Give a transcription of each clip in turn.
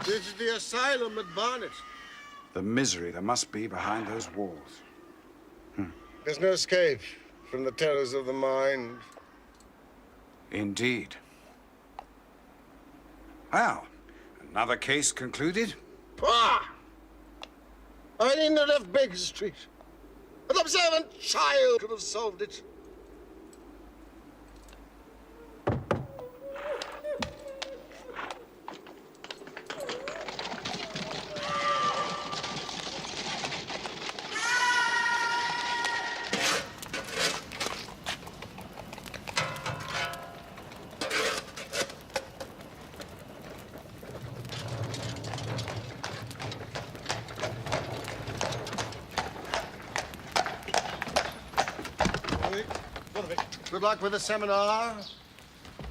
This is the asylum at Barnet. The misery there must be behind those walls. There's no escape from the terrors of the mind. Indeed. Well, another case concluded? Pah! I needn't have left Baker Street. An observant child could have solved it. Good luck with the seminar,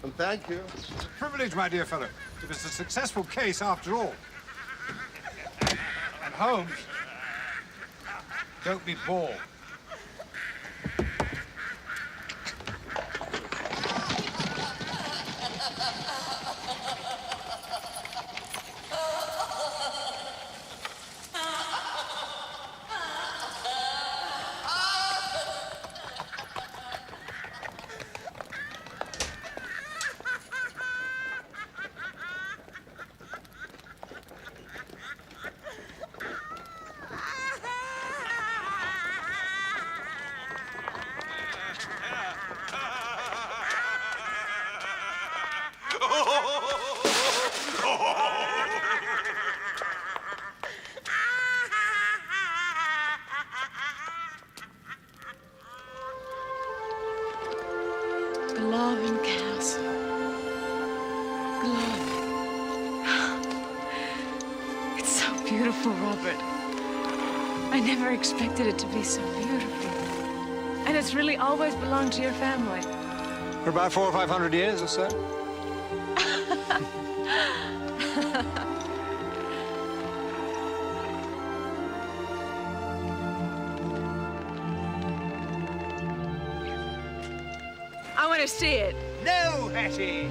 and thank you. It's a privilege, my dear fellow. It was a successful case after all. And Holmes, don't be bored. Glovin Castle. Glovin. It's so beautiful, Robert. I never expected it to be so beautiful. And it's really always belonged to your family. For about 400 or 500 years or so. I want to see it. No, Hattie!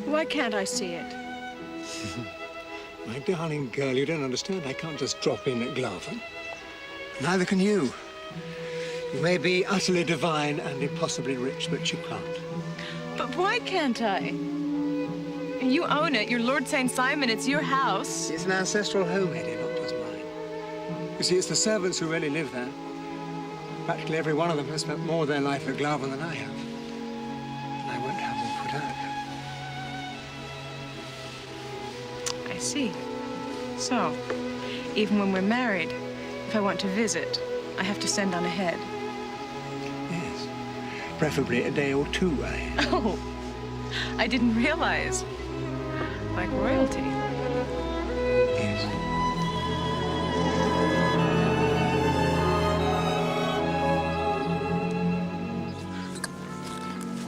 Why can't I see it? My darling girl, you don't understand. I can't just drop in at Glavin. Neither can you. You may be utterly divine and impossibly rich, but you can't. But why can't I? You own it. You're Lord St. Simon. It's your house. It's an ancestral home, Eddie, not just mine. You see, it's the servants who really live there. Practically every one of them has spent more of their life at Glavin than I have. And I won't have them put out. I see. So, even when we're married, if I want to visit, I have to send on ahead. Yes. Preferably a day or two ahead. Oh, I didn't realize. Like royalty. Yes.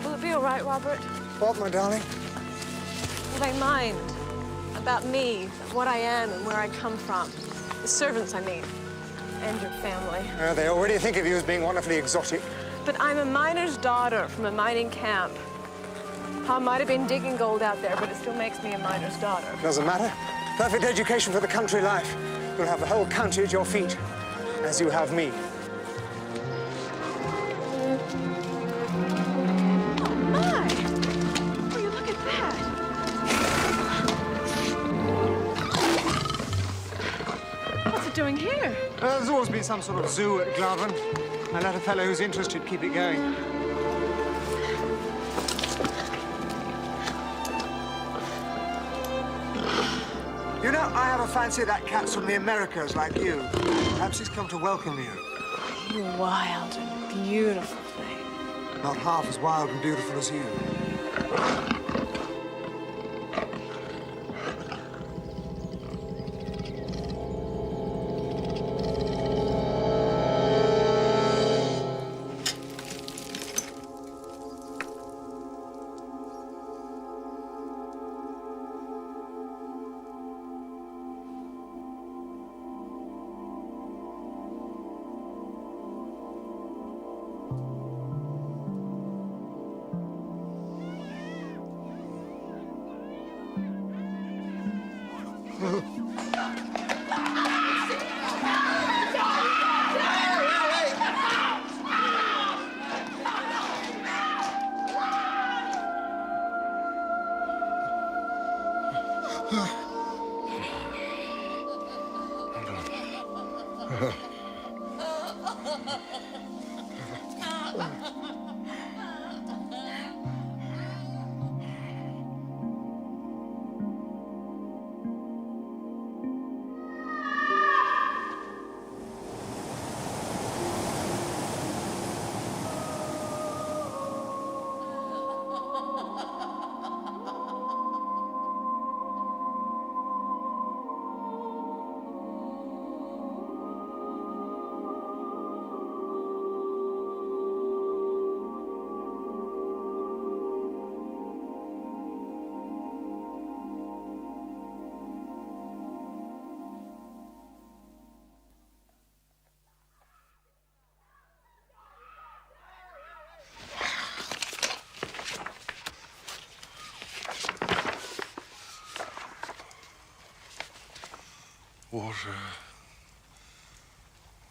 Will it be all right, Robert? What, my darling? Will they mind about me, what I am and where I come from? The servants, I mean, and your family. They already think of you as being wonderfully exotic. But I'm a miner's daughter from a mining camp. I might have been digging gold out there, but it still makes me a miner's daughter. Doesn't matter. Perfect education for the country life. You'll have the whole county at your feet, as you have me. Oh, my! Will you look at that? What's it doing here? There's always been some sort of zoo at Glavin. I let a fellow who's interested keep it going. You know, I have a fancy that cat's from the Americas like you. Perhaps he's come to welcome you. You wild and beautiful thing. Not half as wild and beautiful as you.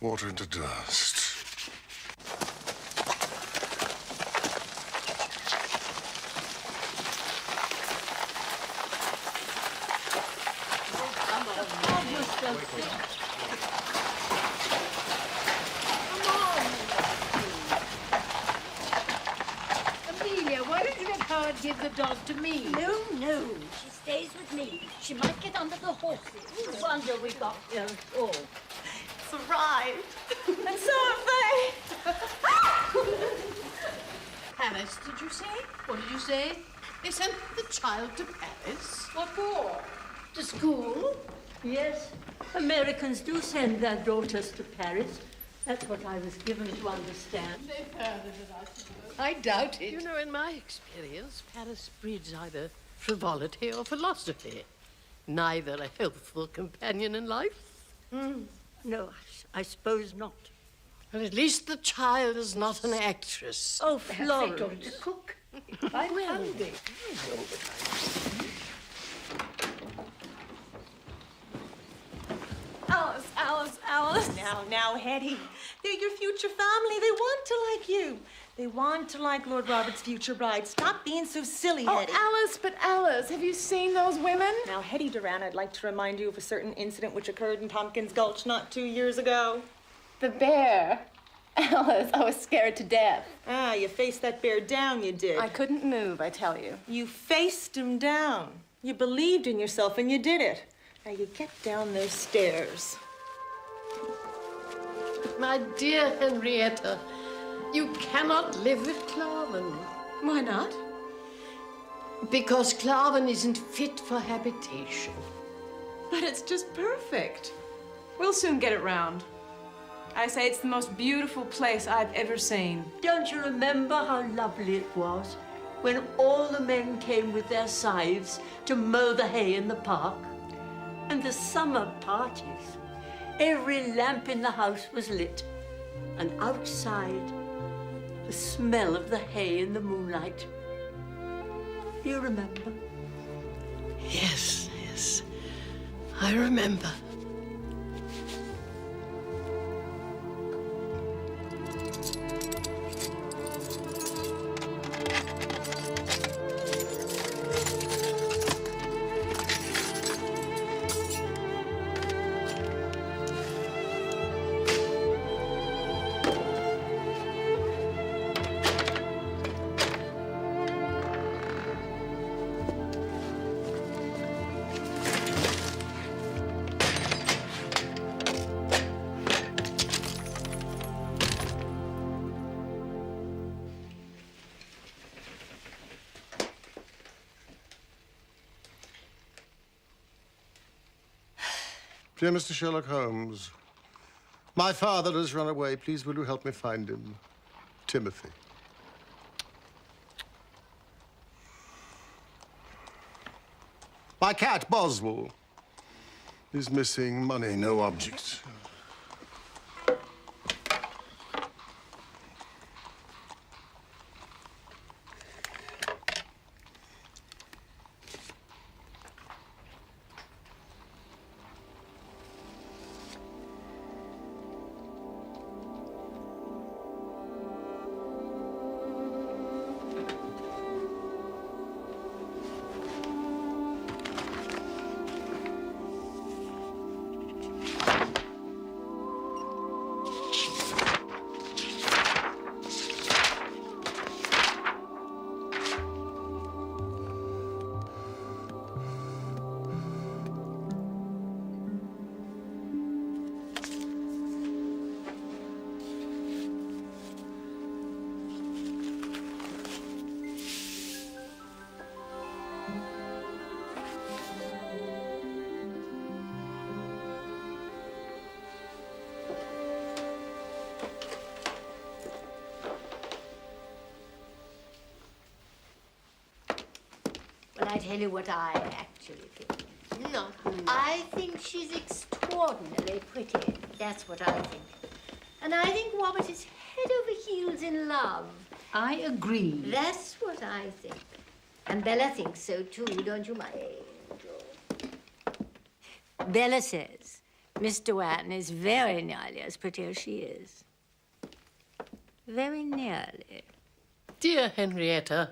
Water into dust. Amelia, why don't you let Howard give the dog to me? No, no. She stays with me. She might get under the horses. No wonder we got here at all. It's a ride. And so have they. Paris, did you say? What did you say? They sent the child to Paris? What for? To school? Yes, Americans do send their daughters to Paris. That's what I was given to understand. They've heard of it, I suppose. I doubt it. You know, in my experience, Paris breeds either frivolity or philosophy. Neither a healthful companion in life. No, I suppose not. Well, at least the child is not an actress. Oh, Florence. Cook. I'm hungry. Alice. Now, Hetty. They're your future family. They want to like you. They want to like Lord Robert's future bride. Stop being so silly, Hetty. But Alice, have you seen those women? Now, Hetty Duran, I'd like to remind you of a certain incident which occurred in Tompkins Gulch not 2 years ago. The bear. Alice, I was scared to death. Ah, you faced that bear down, you did. I couldn't move, I tell you. You faced him down. You believed in yourself and you did it. Now you get down those stairs. My dear Henrietta, you cannot live with Claven. Why not? Because Claven isn't fit for habitation. But it's just perfect. We'll soon get it round. I say it's the most beautiful place I've ever seen. Don't you remember how lovely it was when all the men came with their scythes to mow the hay in the park? And the summer parties. Every lamp in the house was lit. And outside, the smell of the hay in the moonlight. Do you remember? Yes, I remember. Dear Mr. Sherlock Holmes, my father has run away. Please, will you help me find him? Timothy. My cat, Boswell, is missing. Money, no object. Well, I tell you what I actually think. No. I think she's extraordinarily pretty. That's what I think. And I think Robert is head over heels in love. I agree. That's what I think. And Bella thinks so too, don't you, my angel? Bella says Miss Dewan is very nearly as pretty as she is. Very nearly. Dear Henrietta,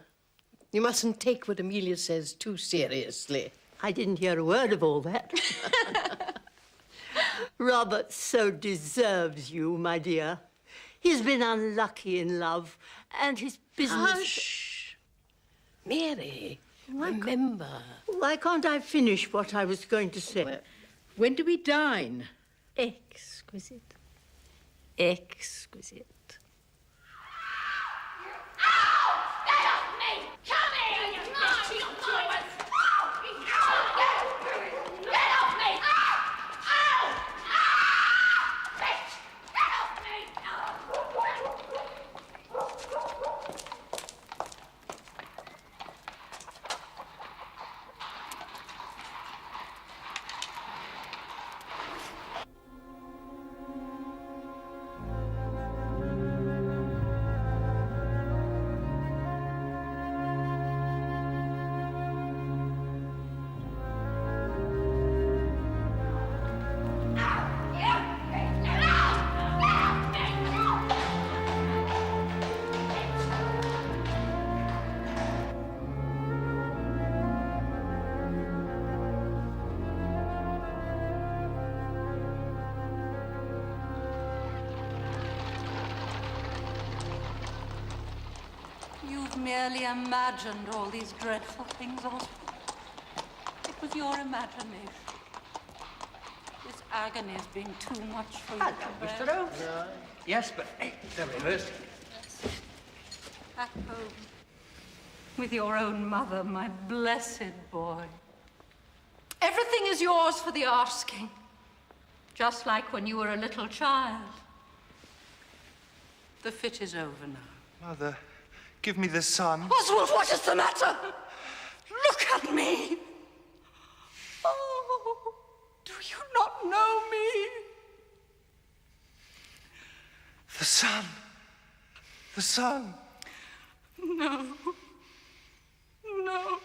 you mustn't take what Amelia says too seriously. I didn't hear a word of all that. Robert so deserves you, my dear. He's been unlucky in love, and his business... Hush! Mary, remember. Why can't I finish what I was going to say? Well, when do we dine? Exquisite. Exquisite. You've merely imagined all these dreadful things, Oswald. It was your imagination. This agony has been too much for you to bear. Mr. Holmes? Yes, but hey, they're reversed. Back home with your own mother, my blessed boy. Everything is yours for the asking, just like when you were a little child. The fit is over now. Mother, give me the sun. Oswald, what is the matter? Look at me. Oh, do you not know me? The sun. The sun. No. No.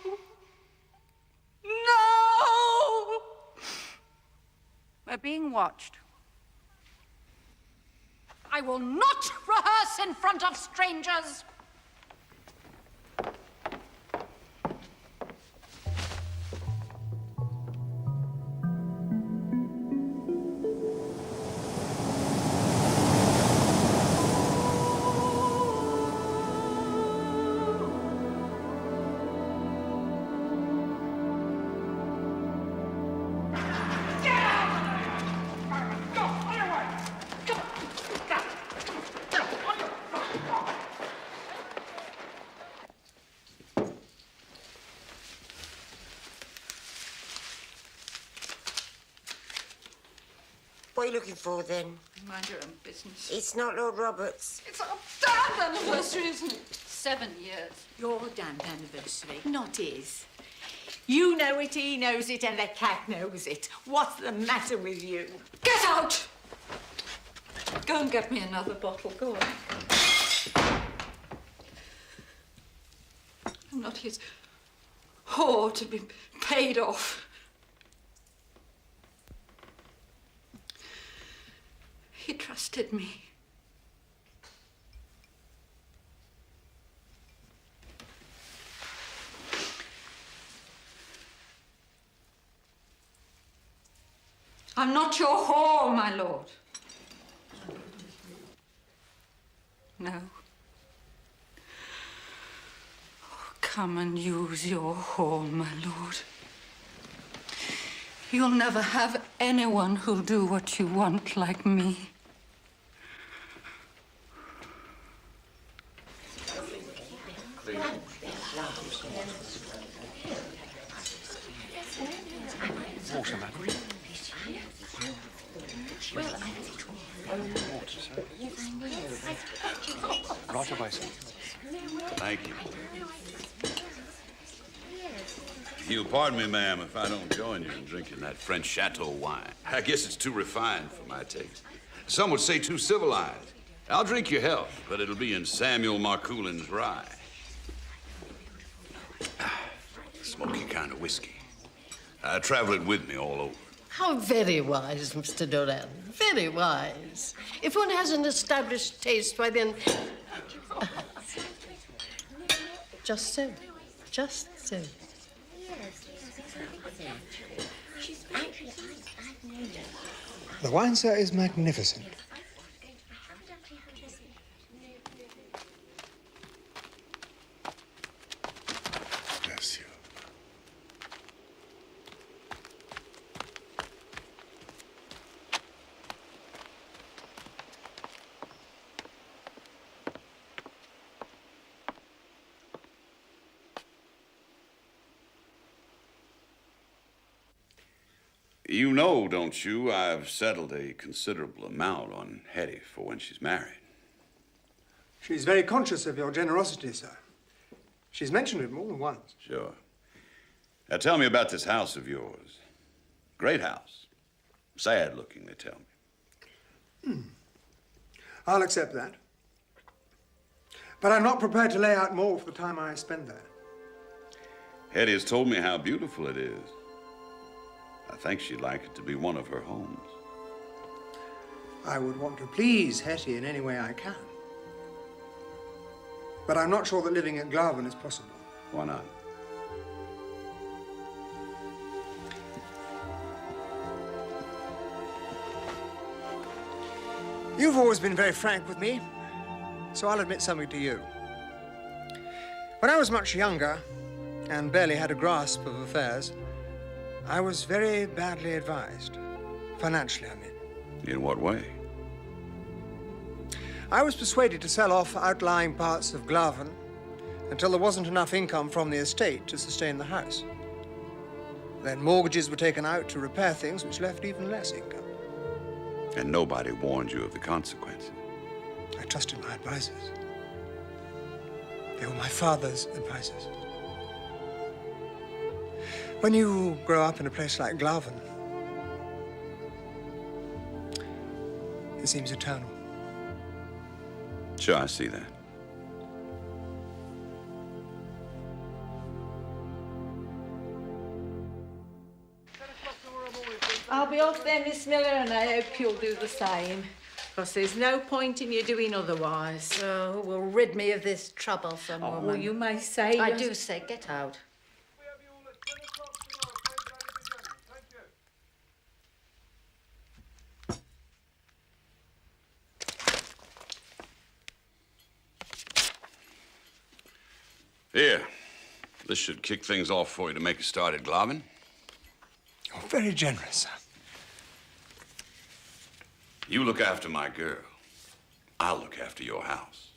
No! We're being watched. I will not rehearse in front of strangers. What are you looking for, then? Mind your own business. It's not Lord Roberts. It's our damned anniversary, isn't it? 7 years. Your damned anniversary, not his. You know it, he knows it, and the cat knows it. What's the matter with you? Get out! Go and get me another bottle. Go on. I'm not his whore to be paid off. He trusted me. I'm not your whore, my lord. No. Oh, come and use your whore, my lord. You'll never have anyone who'll do what you want like me. Water, madam. Right away, sir. Thank you. You'll pardon me, ma'am, if I don't join you in drinking that French Chateau wine. I guess it's too refined for my taste. Some would say too civilized. I'll drink your health, but it'll be in Samuel Marcoulin's rye. Smoky kind of whiskey. I travel it with me all over. How very wise, Mr. Doran. Very wise. If one has an established taste, why then... Just so. Just so. The wine, sir, is magnificent. Bless you. You know, don't you, I've settled a considerable amount on Hetty for when she's married. She's very conscious of your generosity, sir. She's mentioned it more than once. Sure. Now tell me about this house of yours. Great house. Sad looking, they tell me. I'll accept that. But I'm not prepared to lay out more for the time I spend there. Hetty has told me how beautiful it is. I think she'd like it to be one of her homes. I would want to please Hetty in any way I can. But I'm not sure that living at Glarven is possible. Why not? You've always been very frank with me, so I'll admit something to you. When I was much younger and barely had a grasp of affairs, I was very badly advised. Financially, I mean. In what way? I was persuaded to sell off outlying parts of Glarven until there wasn't enough income from the estate to sustain the house. Then mortgages were taken out to repair things which left even less income. And nobody warned you of the consequences. I trusted my advisors. They were my father's advisors. When you grow up in a place like Glarven, it seems eternal. Sure, I see that. I'll be off then, Miss Miller, and I hope you'll do the same. Because there's no point in you doing otherwise. Oh, who will rid me of this troublesome woman? Well, you may say... I do say, get out. Here, this should kick things off for you to make a start at Glarven. You're very generous, sir. You look after my girl. I'll look after your house.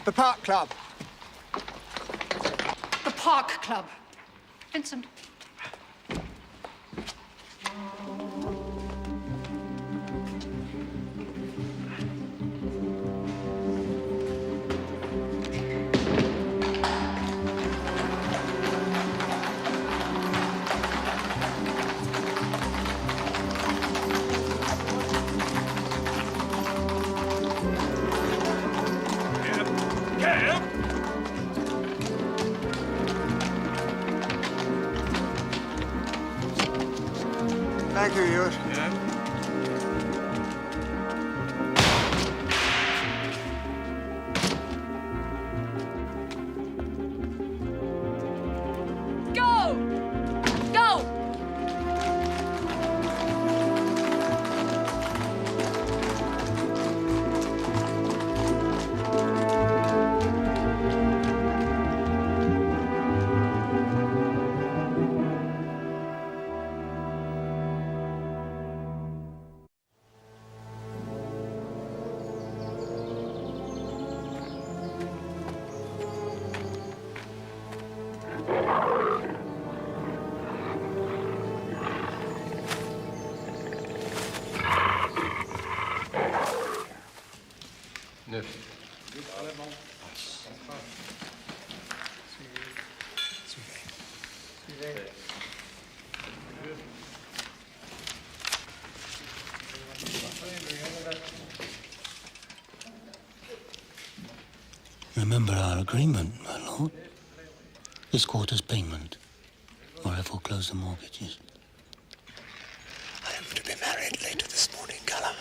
The Park Club. The Park Club. Vincent. Thank you, Ewart. Go! Go! Remember our agreement, my lord. This quarter's payment, or I foreclose the mortgages. I am to be married later this morning, Gallagher.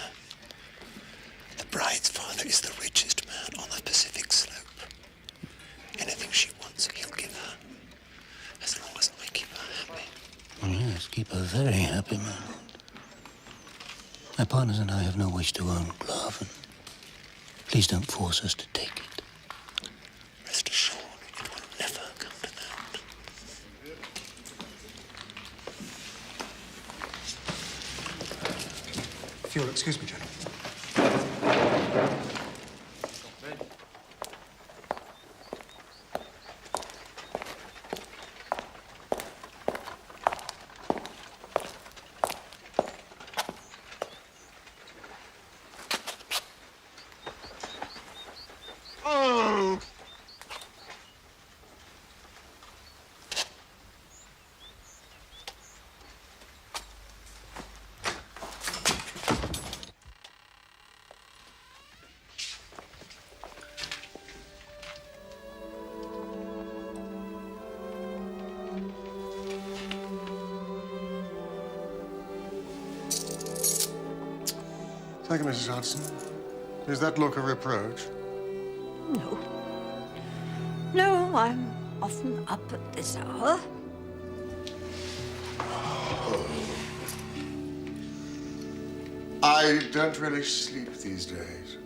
The bride's father is the richest man on the Pacific slope. Anything she wants, he'll give her. As long as I keep her happy. Oh, yes, keep her very happy, my lord. My partners and I have no wish to own Glove, and please don't force us to take it. Rest assured, it will never come to that. If you'll excuse me, gentlemen. Oh! Thank you, Mrs. Hudson. Is that look a reproach? No. No, I'm often up at this hour. I don't really sleep these days.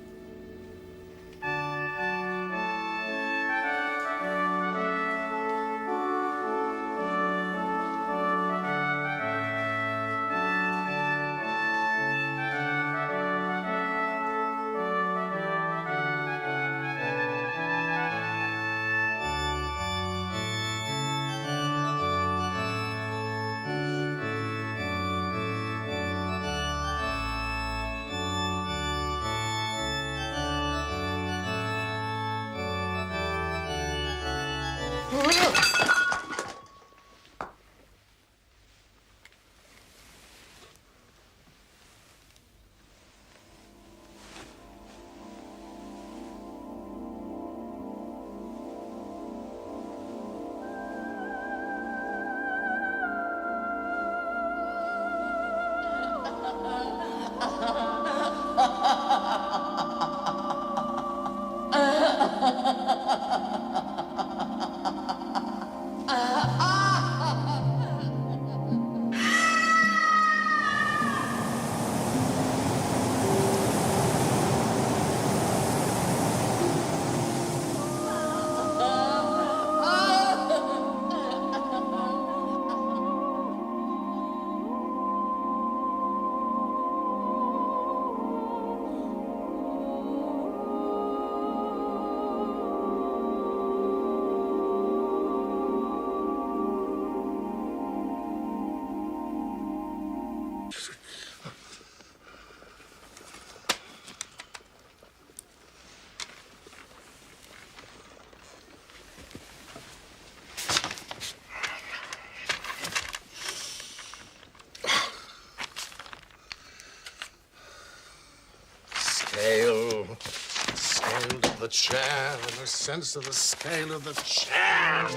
scale. The scale of the chair, and the sense of the scale of the chair.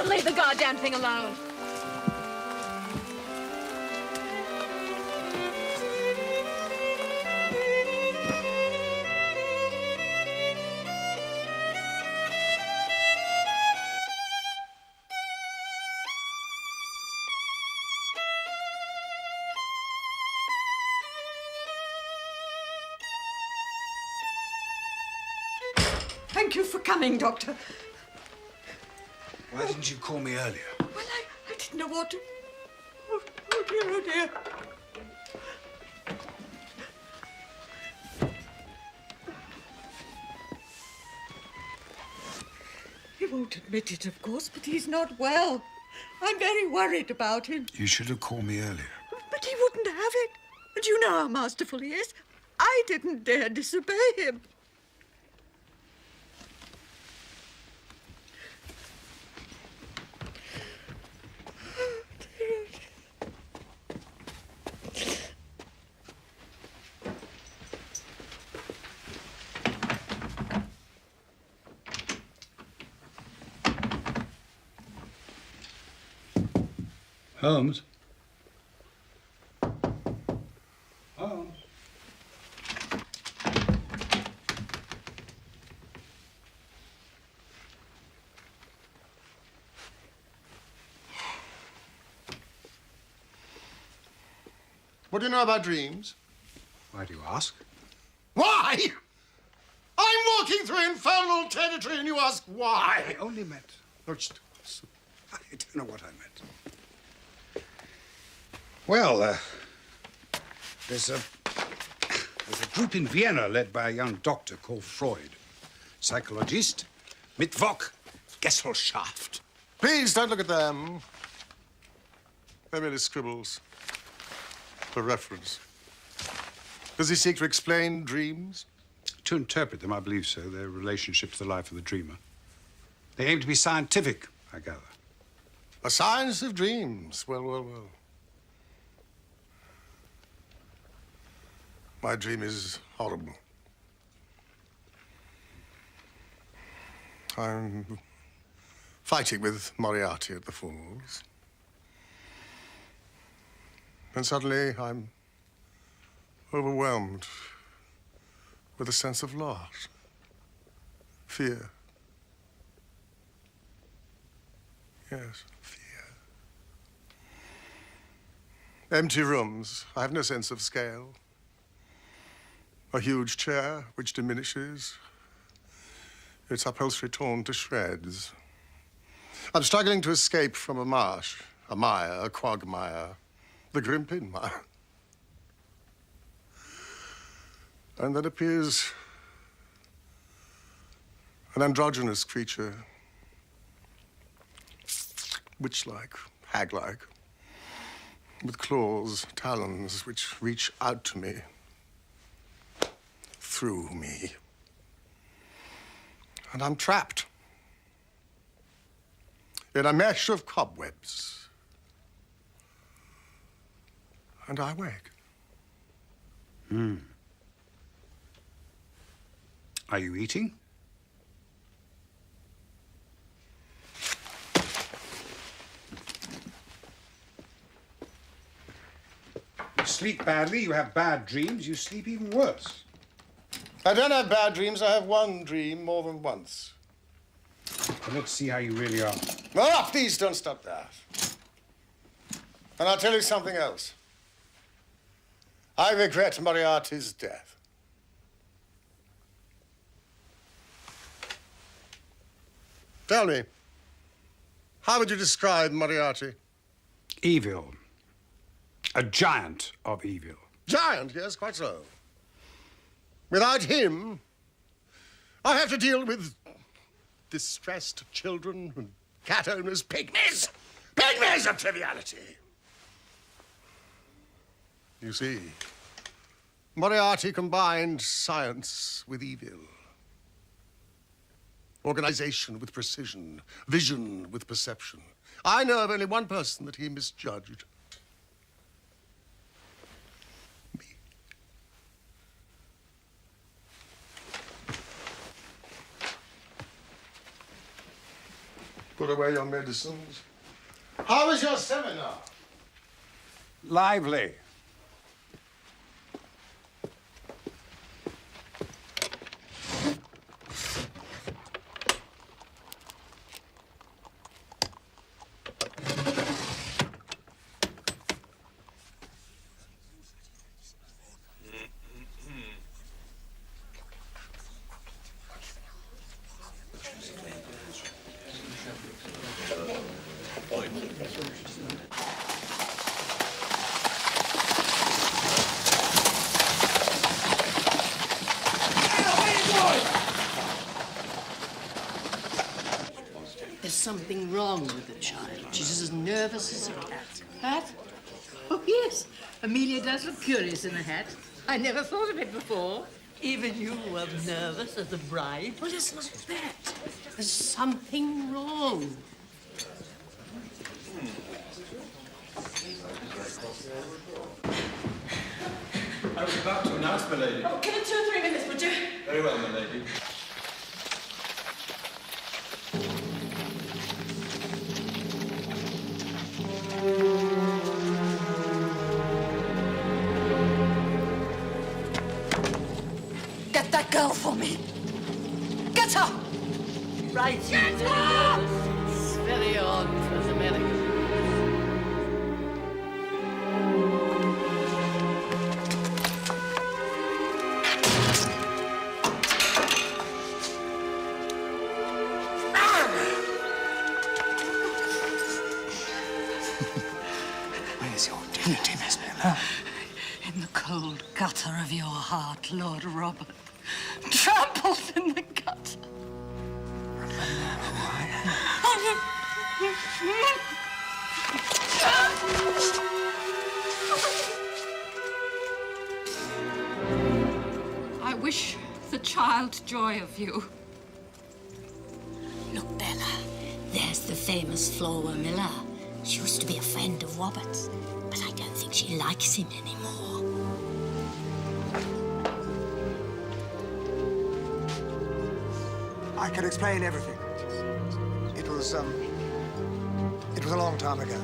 Leave the goddamn thing alone. Thank you for coming, Doctor. Why didn't you call me earlier? Well, I didn't know what to... Oh, dear, oh, dear. He won't admit it, of course, but he's not well. I'm very worried about him. You should have called me earlier. But he wouldn't have it. And you know how masterful he is. I didn't dare disobey him. Holmes? Holmes? What do you know about dreams? Why do you ask? Why? I'm walking through infernal territory and you ask why? I only meant... Oh, I don't know what I meant. Well, there's a group in Vienna led by a young doctor called Freud. Psychologist, Mittwoch, Gesellschaft. Please don't look at them. They're merely scribbles for reference. Does he seek to explain dreams? To interpret them, I believe so. Their relationship to the life of the dreamer. They aim to be scientific, I gather. A science of dreams. Well, well, well. My dream is horrible. I'm fighting with Moriarty at the Falls. And suddenly I'm overwhelmed with a sense of loss, fear. Yes, fear. Empty rooms. I have no sense of scale. A huge chair which diminishes, its upholstery torn to shreds. I'm struggling to escape from a marsh, a mire, a quagmire, the Grimpen mire. And then appears an androgynous creature, witch-like, hag-like, with claws, talons, which reach out to me, through me. And I'm trapped in a mesh of cobwebs. And I wake. Are you eating? You sleep badly, you have bad dreams, you sleep even worse. I don't have bad dreams. I have one dream more than once. Well, let's see how you really are. Ah, please don't stop that. And I'll tell you something else. I regret Moriarty's death. Tell me, how would you describe Moriarty? Evil. A giant of evil. Giant, yes, quite so. Without him, I have to deal with distressed children and cat owners, pygmies. Pygmies of triviality. You see, Moriarty combined science with evil. Organization with precision, vision with perception. I know of only one person that he misjudged. Me. Put away your medicines. How was your seminar? Lively. There's something wrong with the child. She's as nervous as a cat. Hat? Oh, yes. Amelia does look curious in a hat. I never thought of it before. Even you were nervous as a bride. Well, it's not that. There's something wrong. I was about to announce, my lady. Oh, give it 2 or 3 minutes, would you? Very well, my lady. Get that girl for me. Get her! Right. Get her! It's very odd for an American. Where's your dignity, Miss Miller? In the cold gutter of your heart, Lord Robert. Trampled in the gutter. I wish the child joy of you. Look, Bella, there's the famous Flora Miller. She used to be a friend of Robert's, but I don't think she likes him anymore. I can explain everything. It was a long time ago.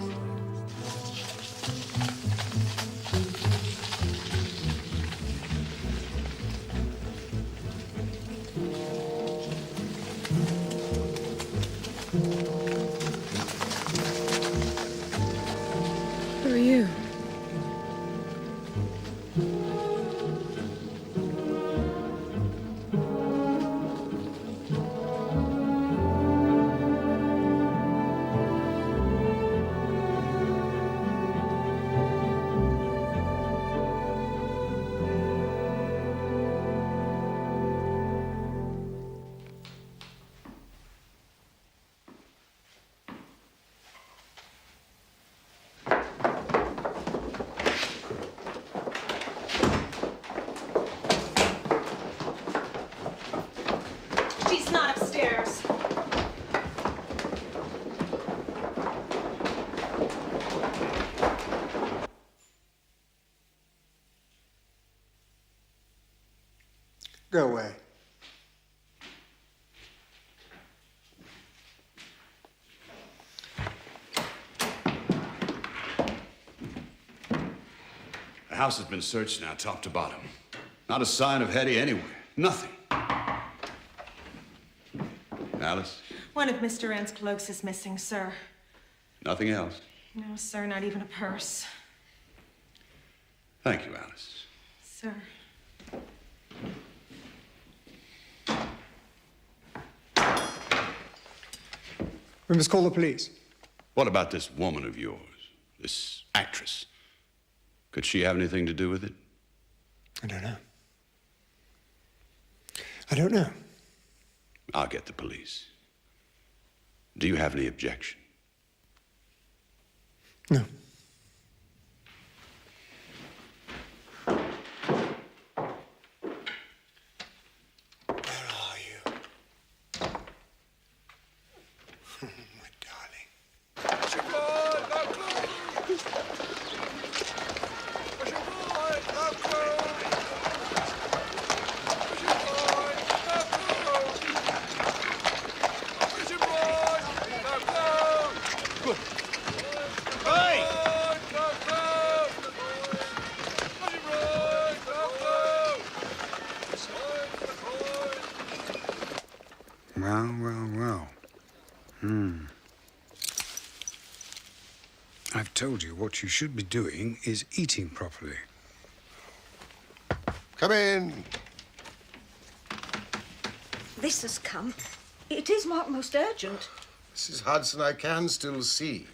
Who are you? She's not upstairs. Go away. The house has been searched now, top to bottom. Not a sign of Hetty anywhere. Nothing. Alice? One of Mr. Wren's cloaks is missing, sir. Nothing else. No, sir, not even a purse. Thank you, Alice. Sir. We must call the police. What about this woman of yours, this actress? Could she have anything to do with it? I don't know. I don't know. I'll get the police. Do you have any objection? No. Where are you? My darling. Well. I've told you what you should be doing is eating properly. Come in. This has come. It is marked most urgent. Mrs. Hudson, I can still see.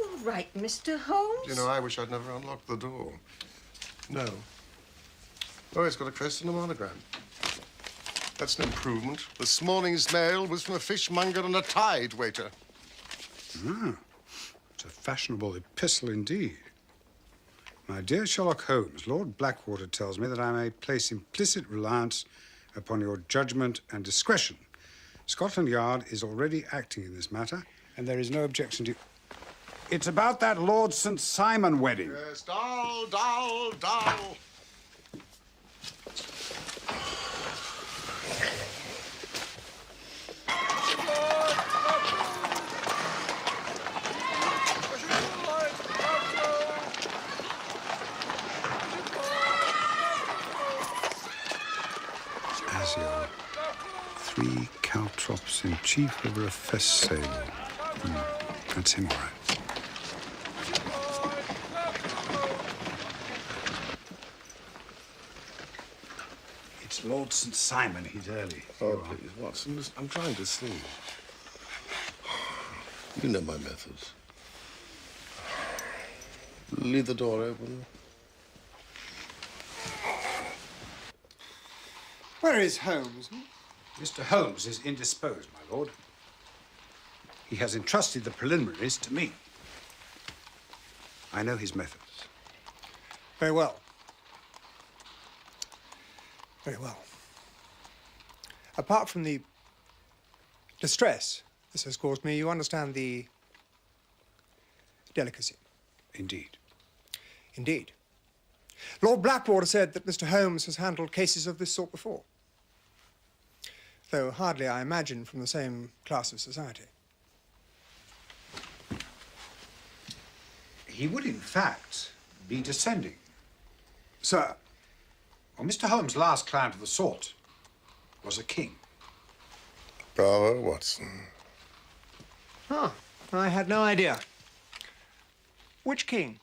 All right, Mr. Holmes. You know, I wish I'd never unlocked the door. No. Oh, it's got a crest and a monogram. That's an improvement. This morning's mail was from a fishmonger and a tide waiter. Ah, it's a fashionable epistle indeed. My dear Sherlock Holmes, Lord Blackwater tells me that I may place implicit reliance upon your judgment and discretion. Scotland Yard is already acting in this matter, and there is no objection to... It's about that Lord St. Simon wedding. Yes, doll. As your 3 caltrops in chief over a fest sale. That's him, all right. It's Lord St. Simon. He's early. Oh, please, Watson. I'm trying to sleep. You know my methods. Leave the door open. Where is Holmes? Mr. Holmes is indisposed, my lord. He has entrusted the preliminaries to me. I know his methods. Very well. Very well. Apart from the distress this has caused me, you understand the delicacy. Indeed. Indeed. Lord Blackwater said that Mr. Holmes has handled cases of this sort before. Though hardly, I imagine, from the same class of society. He would, in fact, be descending. Sir, well, Mr. Holmes' last client of the sort was a king. Bravo, Watson. Ah, I had no idea. Which king?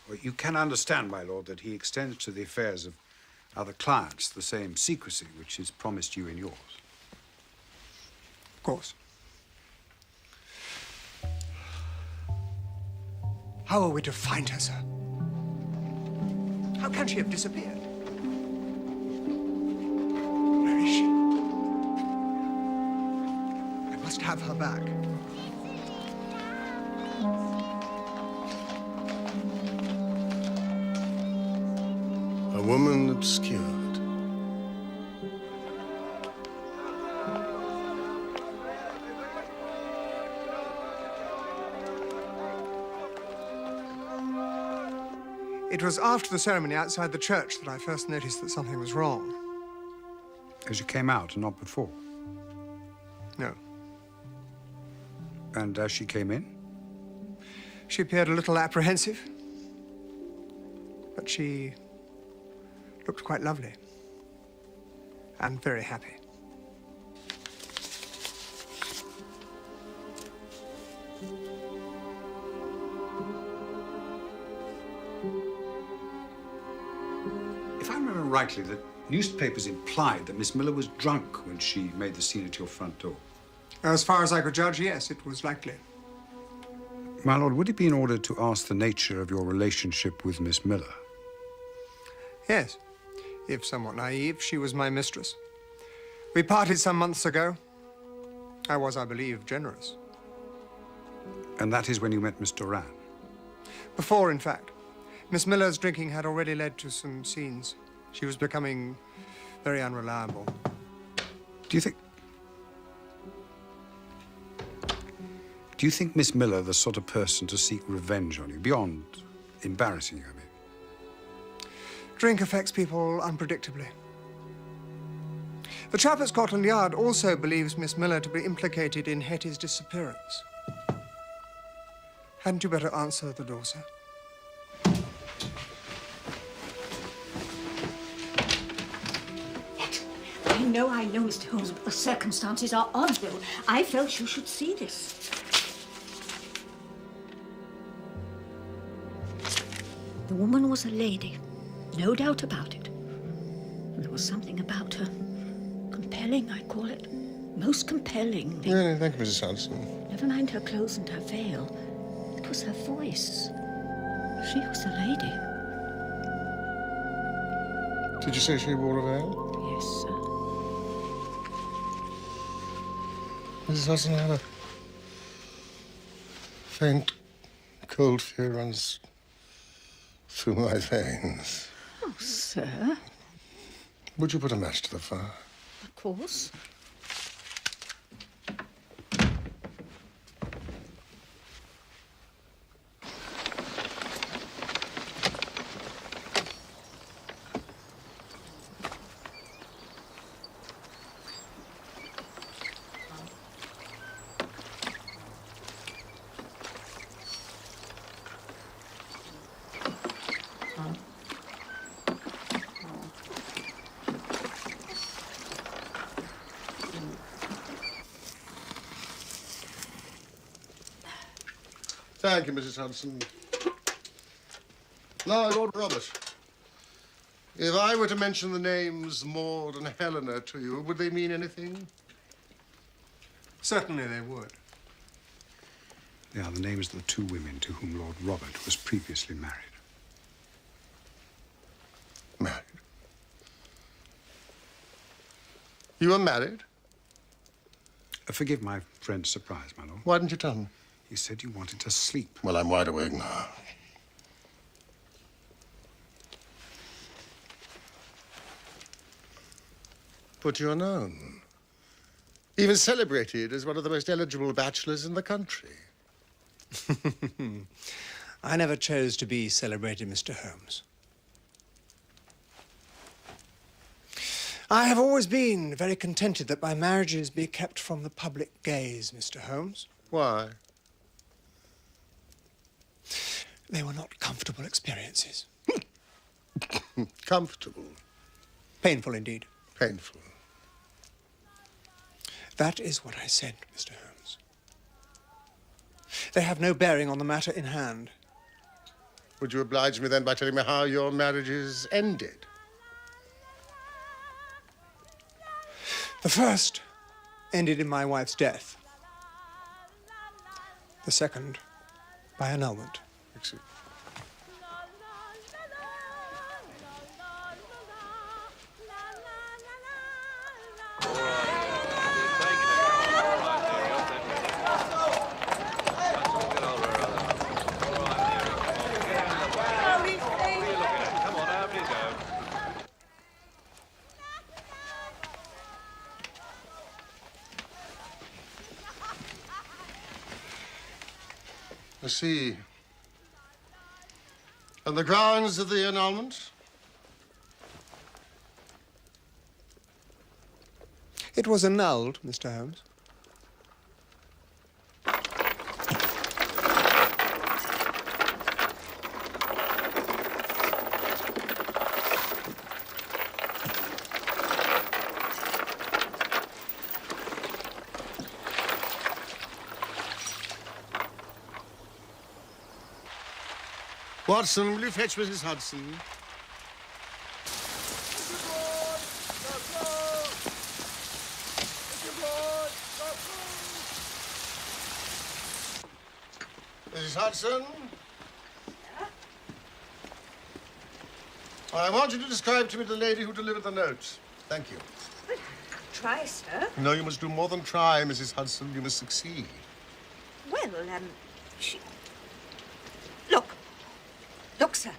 Well, you can understand, my lord, that he extends to the affairs of other clients the same secrecy which is promised you in yours. Of course. How are we to find her, sir? How can she have disappeared? Where is she? I must have her back. A woman obscured. It was after the ceremony outside the church that I first noticed that something was wrong. As you came out and not before? No. And as she came in? She appeared a little apprehensive, but she looked quite lovely and very happy. If I remember rightly, the newspapers implied that Miss Miller was drunk when she made the scene at your front door. As far as I could judge, yes, it was likely. My lord, would it be in order to ask the nature of your relationship with Miss Miller? Yes. If somewhat naive, she was my mistress. We parted some months ago. I was, I believe, generous. And that is when you met Miss Doran? Before, in fact. Miss Miller's drinking had already led to some scenes. She was becoming very unreliable. Do you think Miss Miller the sort of person to seek revenge on you, beyond embarrassing you, I mean? Drink affects people unpredictably. The chap at Scotland Yard also believes Miss Miller to be implicated in Hetty's disappearance. Hadn't you better answer the door, sir? I know, Mr. Holmes, but the circumstances are odd, though. I felt you should see this. The woman was a lady, no doubt about it. And there was something about her. Compelling, I call it. Most compelling. No, thank you, Mrs. Hudson. Never mind her clothes and her veil. It was her voice. She was a lady. Did you say she wore a veil? Yes, sir. Mrs. Hudson had a faint, cold fear runs through my veins. Oh, sir. Would you put a match to the fire? Of course. Thank you, Mrs. Hudson. Now, Lord Robert, if I were to mention the names Maud and Helena to you, would they mean anything? Certainly they would. They are the names of the two women to whom Lord Robert was previously married. Married? You were married? Forgive my friend's surprise, my lord. Why didn't you tell me? You said you wanted to sleep. Well, I'm wide awake now. But you're known. Even celebrated as one of the most eligible bachelors in the country. I never chose to be celebrated, Mr. Holmes. I have always been very contented that my marriages be kept from the public gaze, Mr. Holmes. Why? They were not comfortable experiences. Comfortable? Painful indeed. Painful. That is what I said, Mr. Holmes. They have no bearing on the matter in hand. Would you oblige me then by telling me how your marriages ended? The first ended in my wife's death. The second by annulment. Excuse. I see. And the grounds of the annulment? It was annulled, Mr. Holmes. Watson, will you fetch Mrs. Hudson? Mrs. Hudson. I want you to describe to me the lady who delivered the note. Thank you. But try, sir. No, you must do more than try, Mrs. Hudson. You must succeed. Well, she... Look. Look, sir.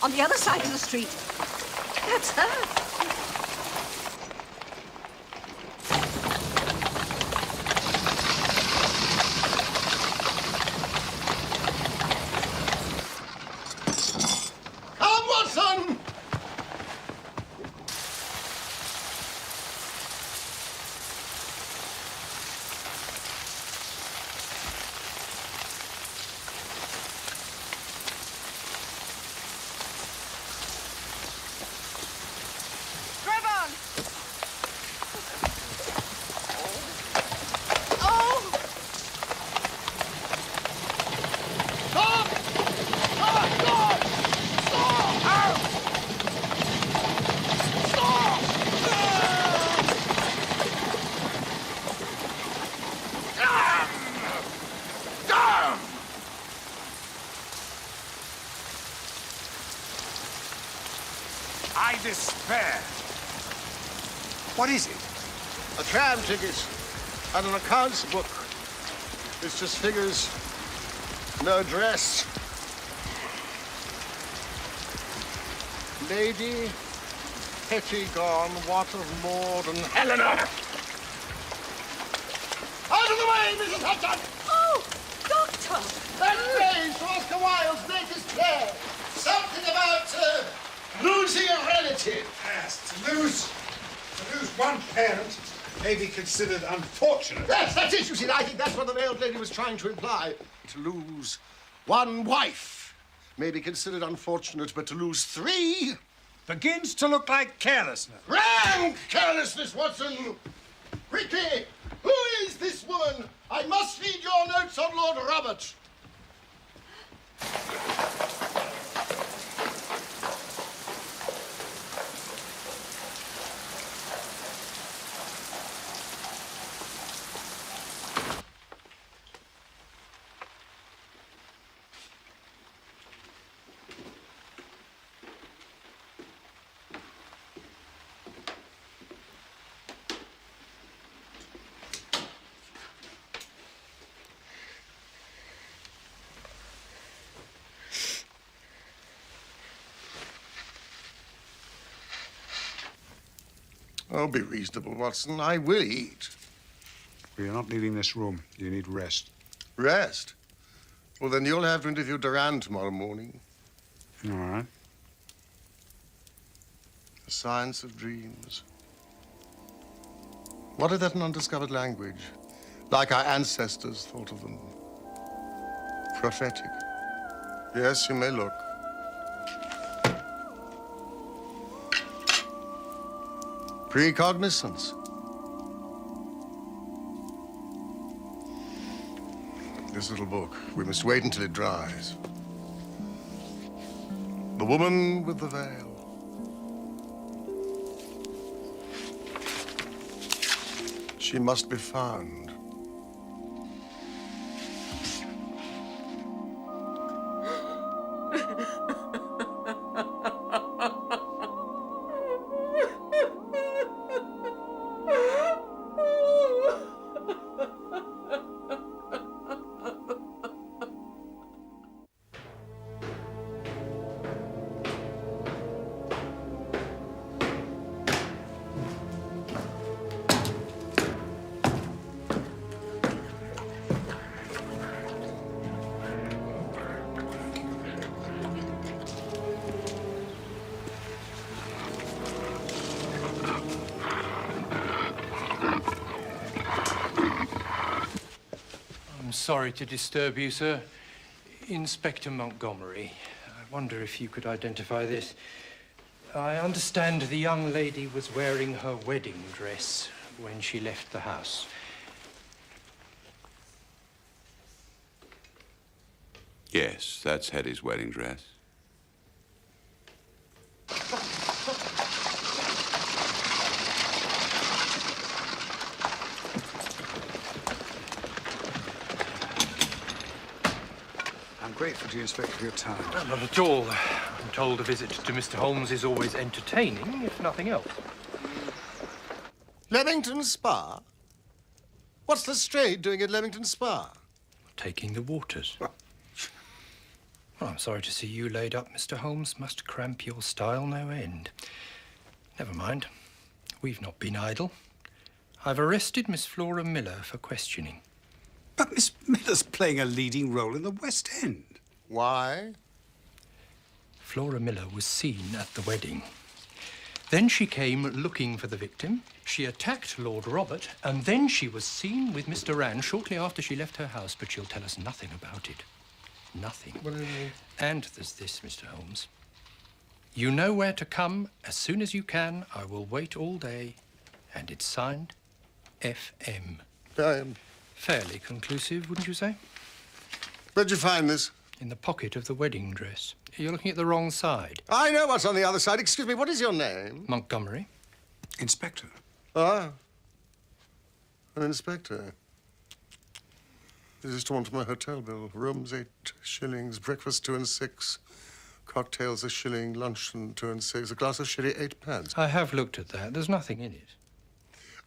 On the other side of the street. That's her. I despair. What is it? A tram ticket and an accounts book. It's just figures, no address. Lady Pettigon, what of Maud and Helena? Out of the way, Mrs. Hudson! Oh, Doctor! That phrase to Oscar Wilde's latest play. Something about losing a relative. Yes, to lose one parent may be considered unfortunate. Yes, that's it, you see. I think that's what the veiled lady was trying to imply. To lose one wife may be considered unfortunate, but to lose three... begins to look like carelessness. Rank carelessness, Watson! Quickly! Who is this woman? I must read your notes on Lord Robert. Oh, be reasonable, Watson. I will eat. You're not leaving this room. You need rest. Rest? Well, then you'll have to interview Duran tomorrow morning. All right. The science of dreams. What if that an undiscovered language? Like our ancestors thought of them. Prophetic. Yes, you may look. Precognizance. This little book. We must wait until it dries. The woman with the veil. She must be found. I'm sorry to disturb you, sir. Inspector Montgomery. I wonder if you could identify this. I understand the young lady was wearing her wedding dress when she left the house. Yes, that's Hetty's wedding dress. grateful to you, Inspector, for your time. Not at all. I'm told a visit to Mr. Holmes is always entertaining, if nothing else. Leamington Spa? What's Lestrade doing at Leamington Spa? Taking the waters. Well, I'm sorry to see you laid up, Mr. Holmes. Must cramp your style no end. Never mind. We've not been idle. I've arrested Miss Flora Miller for questioning. But Miss Miller's playing a leading role in the West End. Why? Flora Miller was seen at the wedding. Then she came looking for the victim. She attacked Lord Robert, and then she was seen with Mr. Rand shortly after she left her house, but she'll tell us nothing about it. Nothing. What do you mean? And there's this, Mr. Holmes. You know where to come as soon as you can. I will wait all day. And it's signed FM. Fairly conclusive, wouldn't you say? Where'd you find this? In the pocket of the wedding dress. You're looking at the wrong side. I know what's on the other side. Excuse me, what is your name? Montgomery. Inspector. Ah. An inspector. This is to one for my hotel bill. Rooms 8 shillings, breakfast 2 and 6, cocktails a shilling, luncheon 2 and 6, a glass of sherry 8 pence. I have looked at that. There's nothing in it.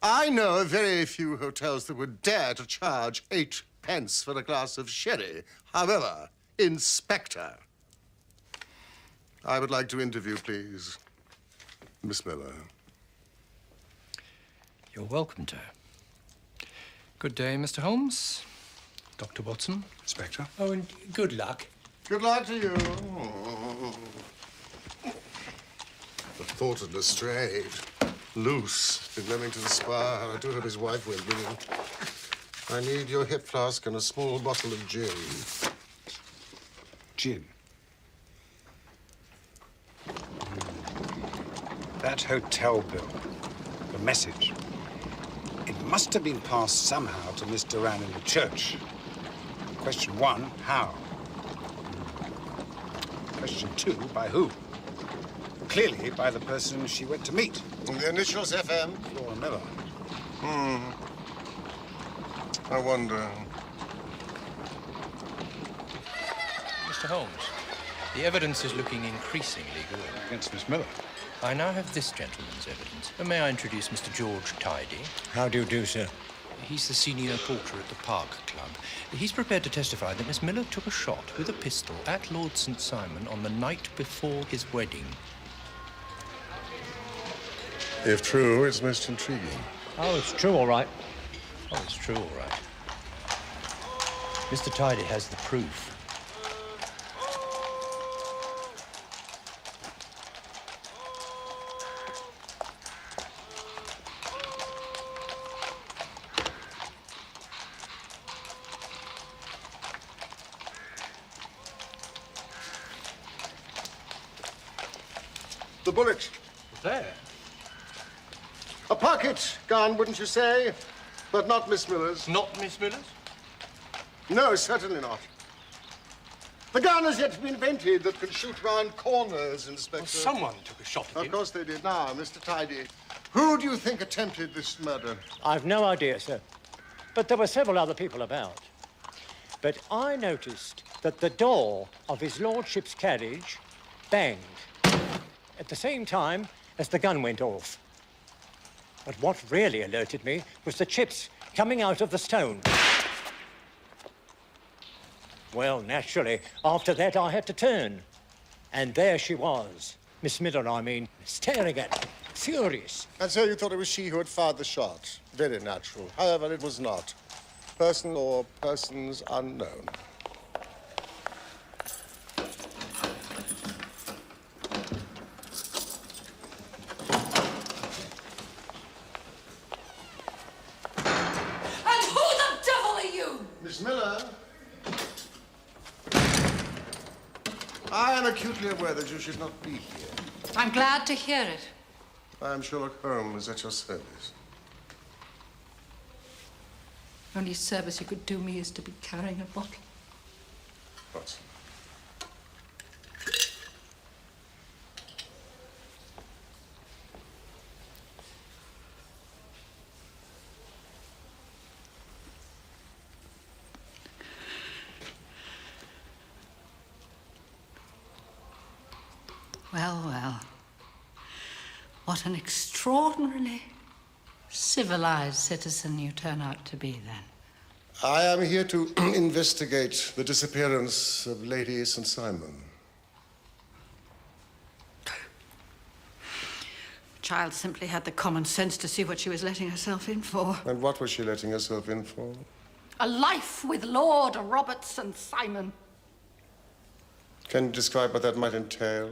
I know of very few hotels that would dare to charge 8 pence for a glass of sherry. However, Inspector, I would like to interview, please, Miss Miller. You're welcome to. Good day, Mr. Holmes. Dr. Watson. Inspector. Oh, and good luck. Good luck to you. The thought of Lestrade. Loose in Leamington Spa. I do hope his wife will with him. I need your hip flask and a small bottle of gin. Gin. That hotel bill. The message. It must have been passed somehow to Miss Duran in the church. Question 1, how? Question 2, by who? Clearly by the person she went to meet. The initials FM? Flora Miller. I wonder. Mr. Holmes, the evidence is looking increasingly good. Against Miss Miller? I now have this gentleman's evidence. May I introduce Mr. George Tidy? How do you do, sir? He's the senior porter at the Park Club. He's prepared to testify that Miss Miller took a shot with a pistol at Lord St. Simon on the night before his wedding. If true, it's most intriguing. Oh, it's true, all right. Oh, it's true, all right. Mr. Tidy has the proof. The bullet. There. A pocket gun, wouldn't you say? But not Miss Miller's. Not Miss Miller's? No, certainly not. The gun has yet to be invented that can shoot round corners, Inspector. Well, someone took a shot at him. Of course they did. Now, Mr. Tidy, who do you think attempted this murder? I've no idea, sir. But there were several other people about. But I noticed that the door of his lordship's carriage banged at the same time as the gun went off. But what really alerted me was the chips coming out of the stone. Well, naturally, after that I had to turn. And there she was, Miss Miller, I mean, staring at me, furious. And so you thought it was she who had fired the shot? Very natural. However, it was not. Person or persons unknown. Miss Miller, I am acutely aware that you should not be here. I'm glad to hear it. I am Sherlock Holmes at your service. Only service you could do me is to be carrying a bottle. Watson. Well, well. What an extraordinarily civilized citizen you turn out to be, then. I am here to investigate the disappearance of Lady St. Simon. The child simply had the common sense to see what she was letting herself in for. And what was she letting herself in for? A life with Lord Robert St. Simon. Can you describe what that might entail?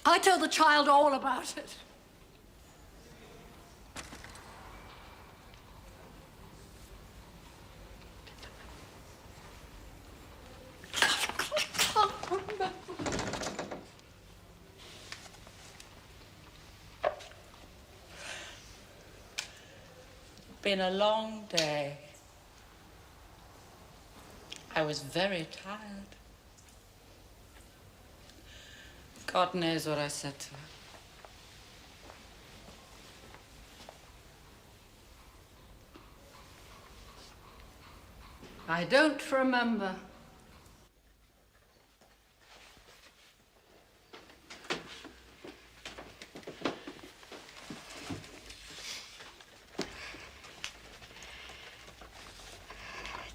I told the child all about it. Been a long day. I was very tired. God knows what I said to her. I don't remember.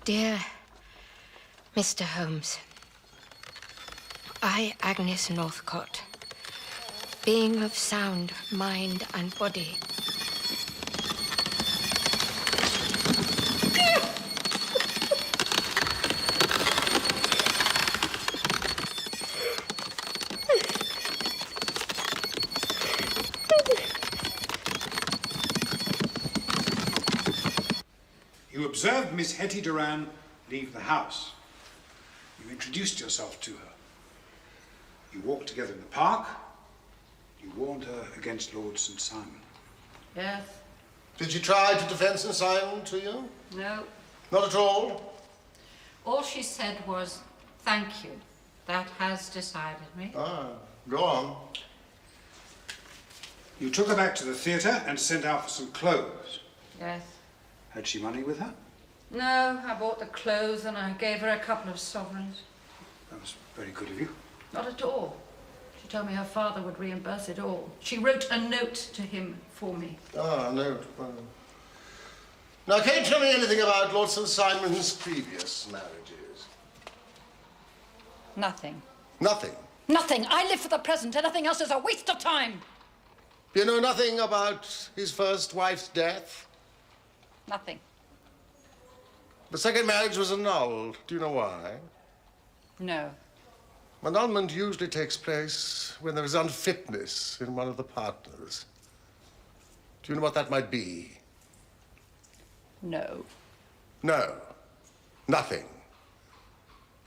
Dear Mr. Holmes, I, Agnes Northcott, being of sound mind and body, You observed Miss Hetty Duran leave the house. You introduced yourself to her. You walked together in the park. You warned her against Lord St. Simon. Yes. Did she try to defend St. Simon to you? No. Not at all? All she said was, thank you. That has decided me. Ah, go on. You took her back to the theatre and sent out for some clothes. Yes. Had she money with her? No, I bought the clothes and I gave her a couple of sovereigns. That was very good of you. Not at all. She told me her father would reimburse it all. She wrote a note to him for me. Ah, no. Well. Now, can you tell me anything about Lord St. Simon's previous marriages? Nothing. Nothing? Nothing. I live for the present. Anything else is a waste of time. You know nothing about his first wife's death? Nothing. The second marriage was annulled. Do you know why? No. Annulment usually takes place when there is unfitness in one of the partners. Do you know what that might be? No. No. Nothing.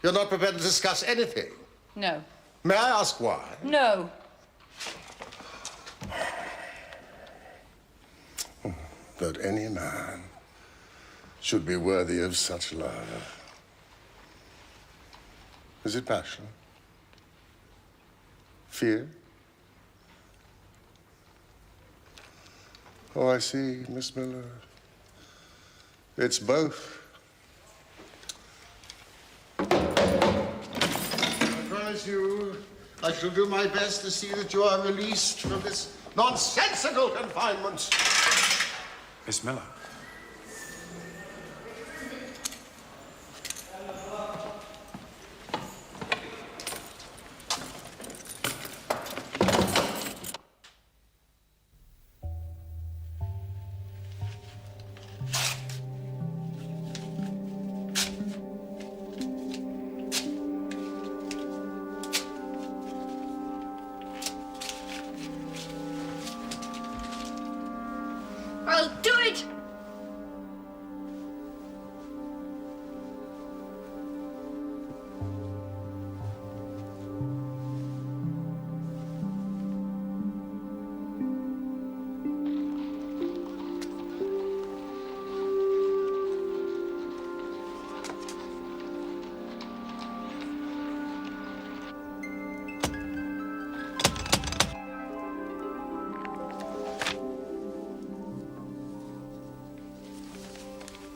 You're not prepared to discuss anything. No. May I ask why? No. That any man should be worthy of such love. Is it passion? Fear? Oh, I see, Miss Miller. It's both. I promise you, I shall do my best to see that you are released from this nonsensical confinement. Miss Miller. I'll do it!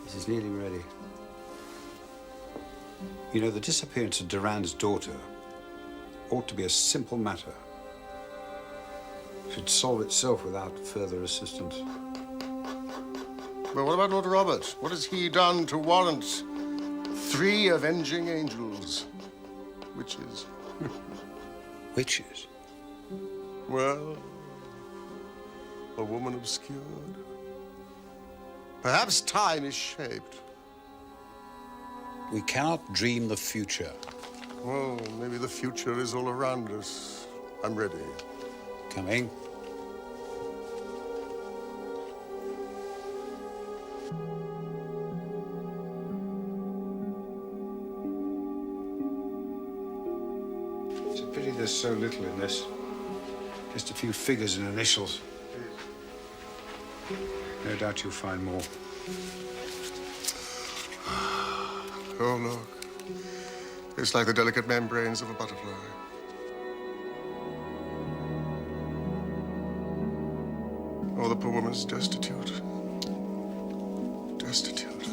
This is nearly ready. You know, the disappearance of Duran's daughter ought to be a simple matter. It should solve itself without further assistance. But what about Lord Robert? What has he done to warrant 3 avenging angels? Witches. Witches? Well, a woman obscured. Perhaps time is shaped. We cannot dream the future. Well, maybe the future is all around us. I'm ready. Coming. It's a pity there's so little in this. Just a few figures and initials. No doubt you'll find more. Oh, look. It's like the delicate membranes of a butterfly. Oh, the poor woman's destitute. Destitute.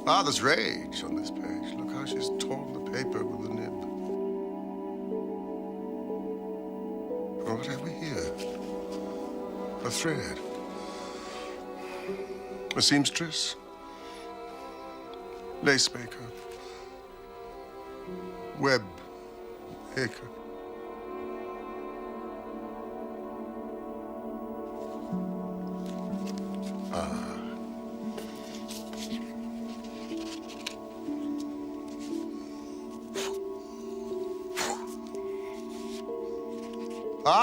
Ah, there's rage on this page. Look how she's torn the paper with the nib. Oh, what have we here? A thread. A seamstress. Lace maker. Web maker.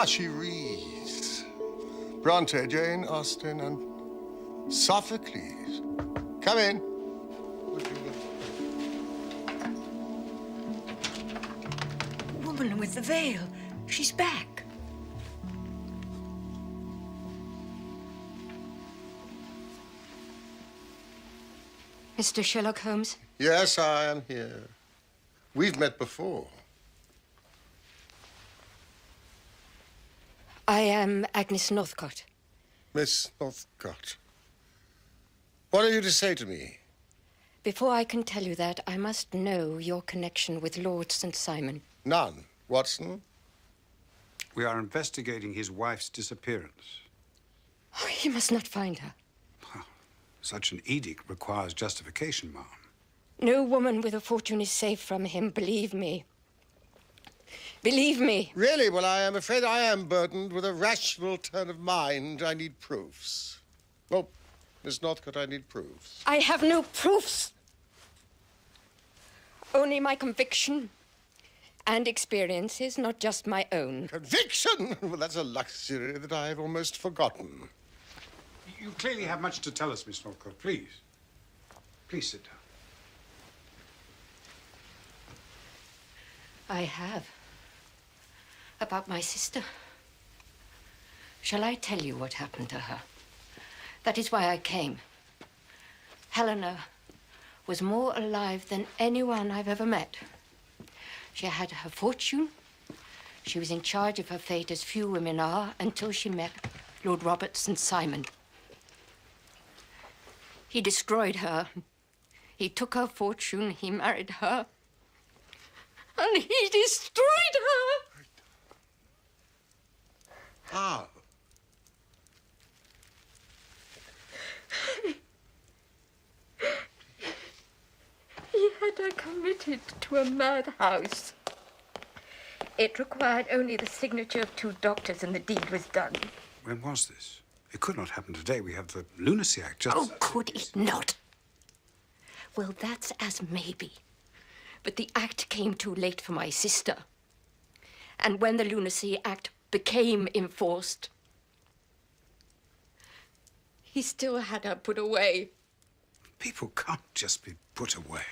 She reads. Bronte, Jane Austen, and Sophocles. Come in. Woman with the veil. She's back. Mr. Sherlock Holmes? Yes, I am here. We've met before. I am Agnes Northcott. Miss Northcott. What have you to say to me? Before I can tell you that, I must know your connection with Lord St. Simon. None. Watson? We are investigating his wife's disappearance. Oh, you must not find her. Such an edict requires justification, ma'am. No woman with a fortune is safe from him, believe me. Believe me. Really? Well, I am afraid I am burdened with a rational turn of mind. I need proofs. Well, Miss Northcott, I need proofs. I have no proofs. Only my conviction and experiences, not just my own. Conviction? Well, that's a luxury that I have almost forgotten. You clearly have much to tell us, Miss Northcott. Please. Please sit down. I have. About my sister. Shall I tell you what happened to her? That is why I came. Helena was more alive than anyone I've ever met. She had her fortune. She was in charge of her fate as few women are until she met Lord Robert St. Simon. He destroyed her. He took her fortune. He married her. And he destroyed her. How? He had her committed to a madhouse. It required only the signature of 2 doctors and the deed was done. When was this? It could not happen today. We have the Lunacy Act just... Oh, could it not? Well, that's as maybe. But the act came too late for my sister. And when the Lunacy Act became enforced, he still had her put away. People can't just be put away.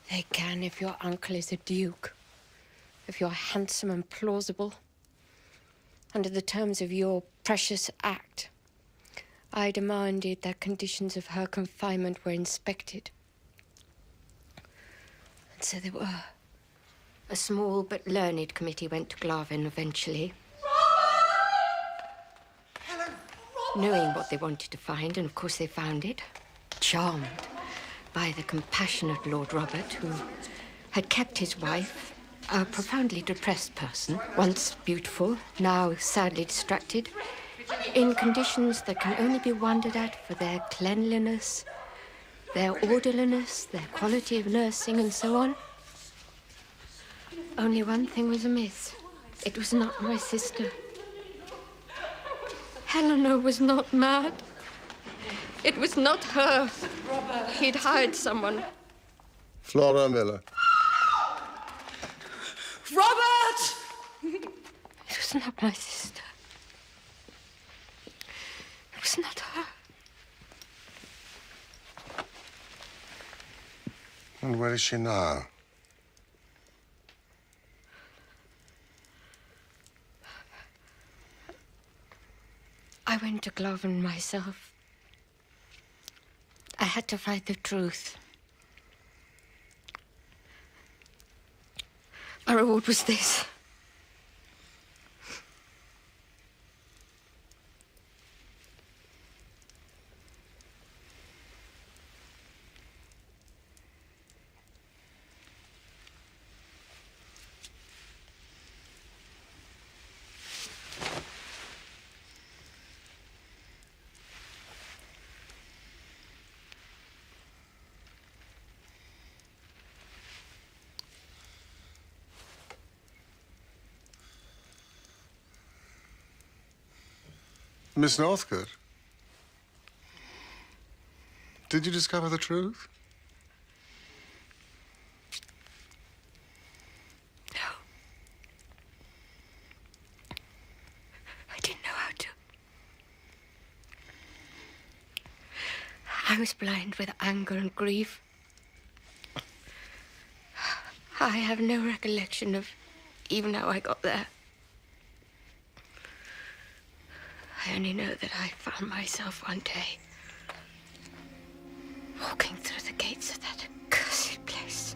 They can if your uncle is a duke, if you're handsome and plausible. Under the terms of your precious act, I demanded that conditions of her confinement were inspected. And so they were. A small but learned committee went to Glavin eventually. Knowing what they wanted to find, and of course they found it. Charmed by the compassionate Lord Robert, who had kept his wife, a profoundly depressed person, once beautiful, now sadly distracted, in conditions that can only be wondered at for their cleanliness, their orderliness, their quality of nursing, and so on. Only one thing was amiss. It was not my sister. Helena was not mad. It was not her. Robert. He'd hired someone. Flora Miller. Robert! It was not my sister. It was not her. And where is she now? I went to Glovin myself. I had to find the truth. My reward was this. Miss Northcote, did you discover the truth? No. I didn't know how to. I was blind with anger and grief. I have no recollection of even how I got there. I only know that I found myself one day walking through the gates of that accursed place.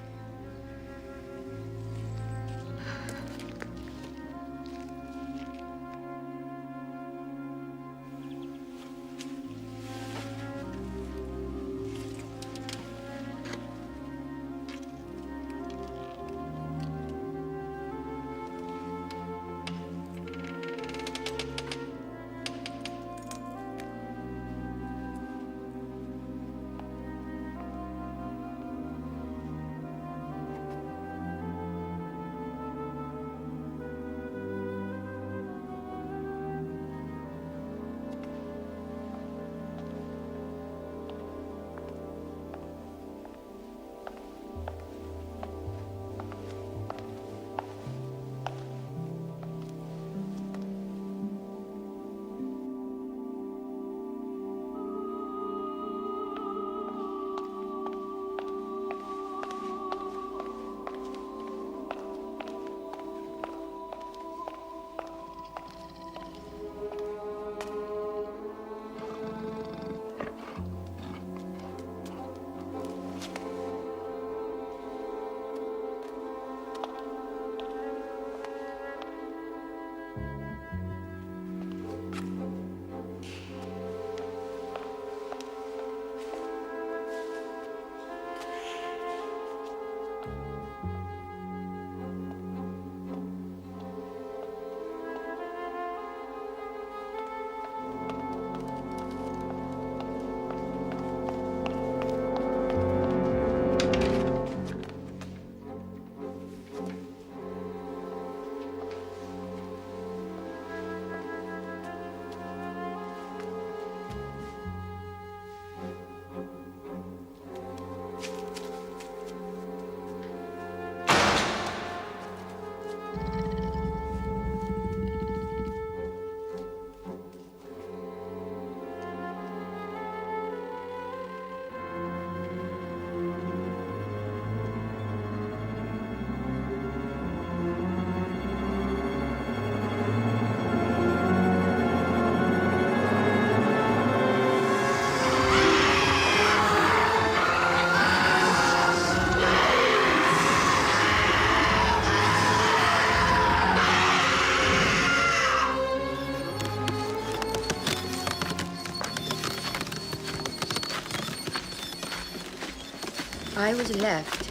I was left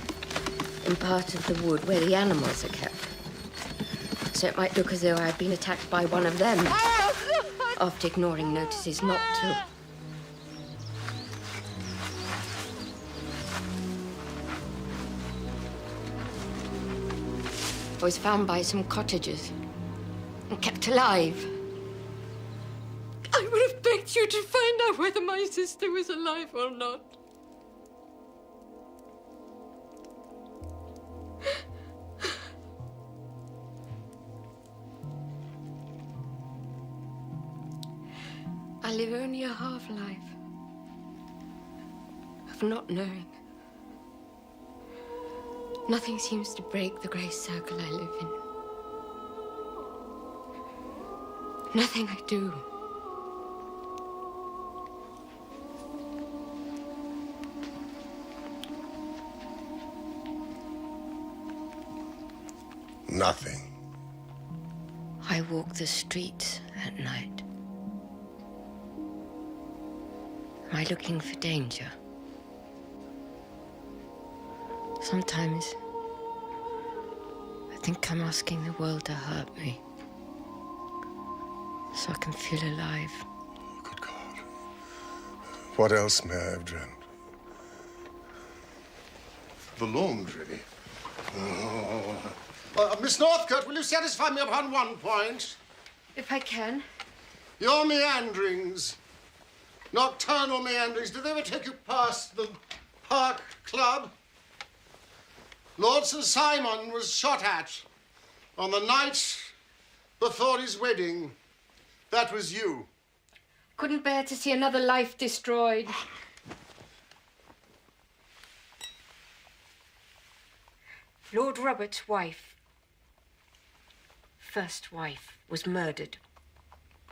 in part of the wood where the animals are kept. So it might look as though I had been attacked by one of them after ignoring notices not to. I was found by some cottagers and kept alive. I would have begged you to find out whether my sister was alive or not. I live only a half-life of not knowing. Nothing seems to break the grey circle I live in. Nothing I do. Nothing. I walk the streets at night. Am I looking for danger? Sometimes I think I'm asking the world to hurt me so I can feel alive. Good God. What else may I have dreamt? The laundry. Miss Northcote, will you satisfy me upon one point? If I can. Your meanderings, nocturnal meanderings, did they ever take you past the Park Club? Lord St. Simon was shot at on the night before his wedding. That was you. Couldn't bear to see another life destroyed. Lord Robert's wife, first wife, was murdered.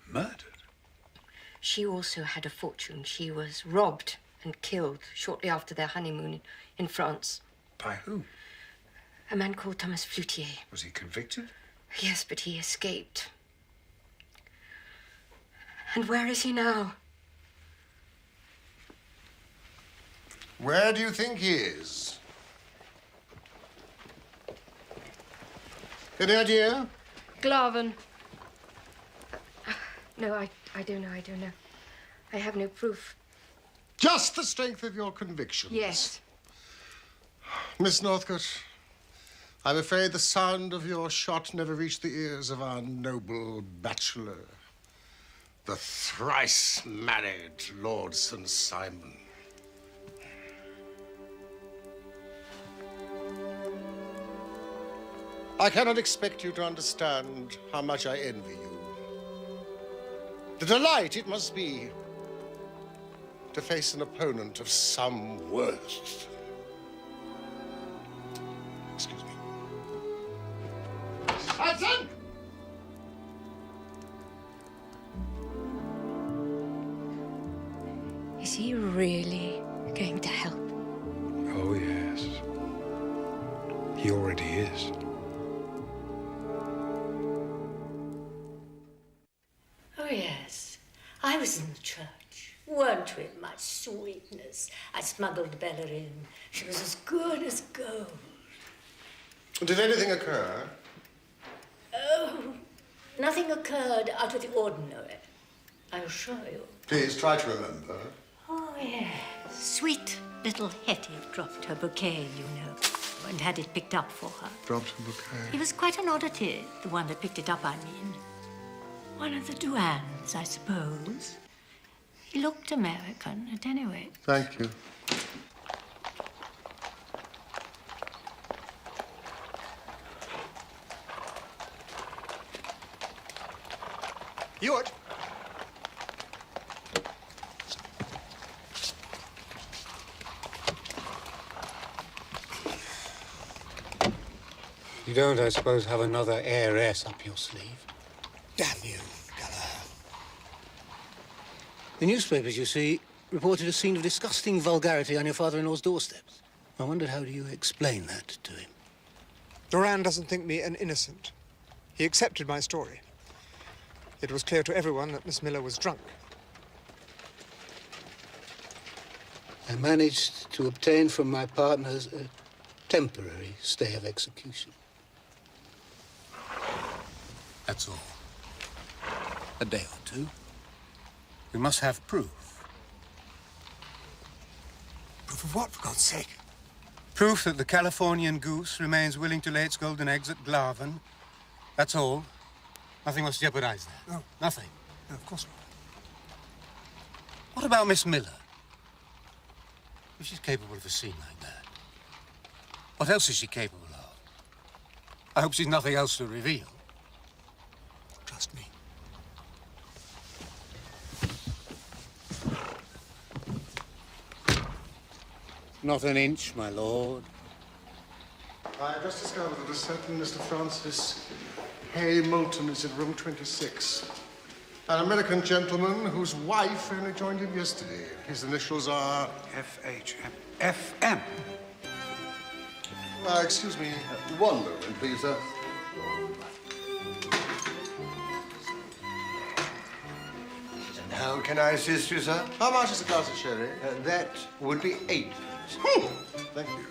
Murdered? She also had a fortune. She was robbed and killed shortly after their honeymoon in France. By whom? A man called Thomas Floutier. Was he convicted? Yes, but he escaped. And where is he now? Where do you think he is? Any idea? Glaven. No, I don't know. I have no proof. Just the strength of your convictions. Yes. Miss Northcote, I'm afraid the sound of your shot never reached the ears of our noble bachelor, the thrice-married Lord St. Simon. I cannot expect you to understand how much I envy you. The delight it must be to face an opponent of some worth. Excuse me. Hudson! Is he really going to help? Oh, yes. He already is. Oh, yes. I was in the church. Weren't we, my sweetness? I smuggled Bella in. She was as good as gold. Did anything occur? Oh, nothing occurred out of the ordinary, I assure you. Please try to remember. Oh, yes. Sweet little Hetty dropped her bouquet, you know, and had it picked up for her. Dropped a bouquet. He was quite an oddity, the one that picked it up, I mean. One of the Duans, I suppose. He looked American, at any rate. Thank you. Ewart. You don't, I suppose, have another heiress up your sleeve? Damn you, Gallagher. The newspapers, you see, reported a scene of disgusting vulgarity on your father-in-law's doorsteps. I wondered, how do you explain that to him? Duran doesn't think me an innocent. He accepted my story. It was clear to everyone that Miss Miller was drunk. I managed to obtain from my partners a temporary stay of execution. That's all. A day or two. We must have proof. Proof of what, for God's sake? Proof that the Californian goose remains willing to lay its golden eggs at Glaven. That's all. Nothing must jeopardize that. No. Nothing. No, of course not. What about Miss Miller? If she's capable of a scene like that, what else is she capable of? I hope she's nothing else to reveal. Trust me. Not an inch, my lord. I have just discovered that a certain Mr. Francis Hay Moulton is in room 26. An American gentleman whose wife only joined him yesterday. His initials are... FHM. FM. Excuse me. One moment, please, sir. How can I assist you, sir? How much is a glass of sherry? That would be 8. Thank you.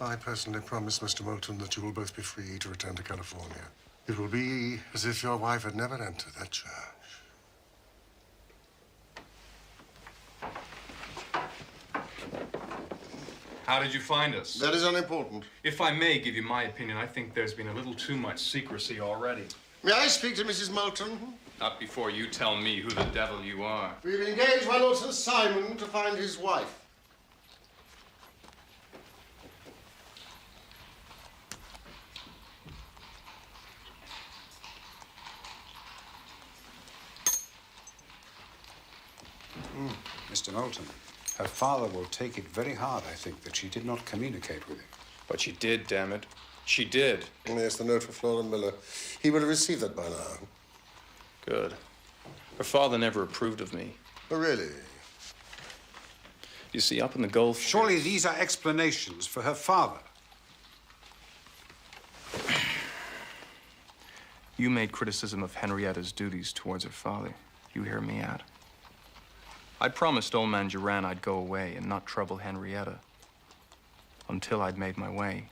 I personally promise, Mr. Moulton, that you will both be free to return to California. It will be as if your wife had never entered that church. How did you find us? That is unimportant. If I may give you my opinion, I think there's been a little too much secrecy already. May I speak to Mrs. Moulton? Not before you tell me who the devil you are. We've engaged my Lord St. Simon to find his wife. Mr. Moulton, her father will take it very hard, I think, that she did not communicate with him. But she did, damn it. She did. Yes, the note for Flora Miller. He would have received that by now. Good. Her father never approved of me. Oh, really? You see, up in the Gulf... Surely these are explanations for her father. You made criticism of Henrietta's duties towards her father. You hear me out. I promised old man Duran I'd go away and not trouble Henrietta until I'd made my way.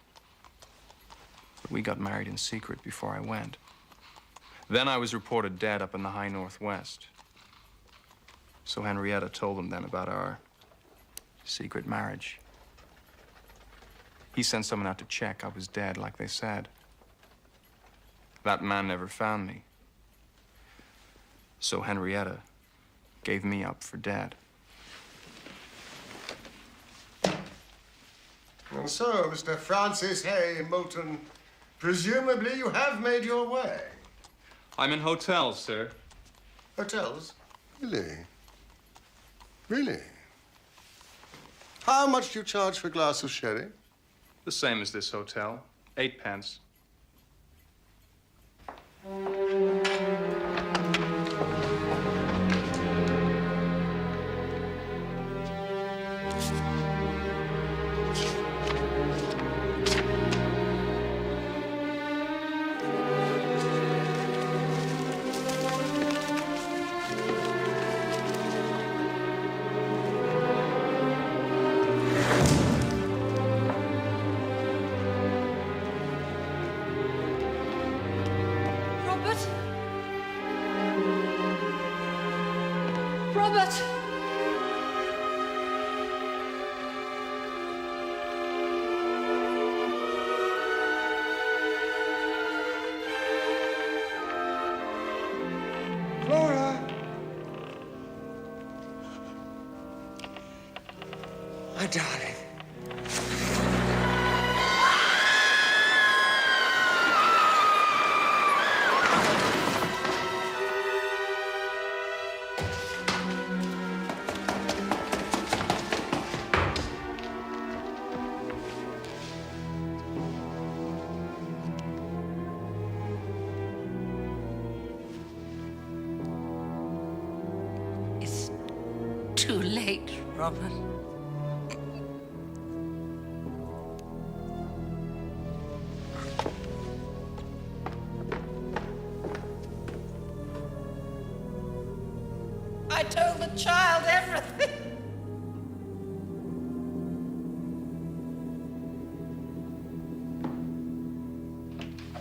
But we got married in secret before I went. Then I was reported dead up in the high northwest. So Henrietta told him then about our secret marriage. He sent someone out to check I was dead, like they said. That man never found me. So Henrietta gave me up for dead. And so, Mr. Francis Hay Moulton, presumably you have made your way. I'm in hotels, sir. Hotels? Really? Really? How much do you charge for a glass of sherry? The same as this hotel. 8 pence. Robert! Flora! My darling. Robert. I told the child everything.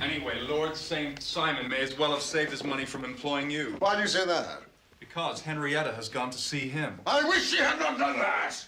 Anyway, Lord St. Simon may as well have saved his money from employing you. Why do you say that? Because Henrietta has gone to see him. I wish she had not done that!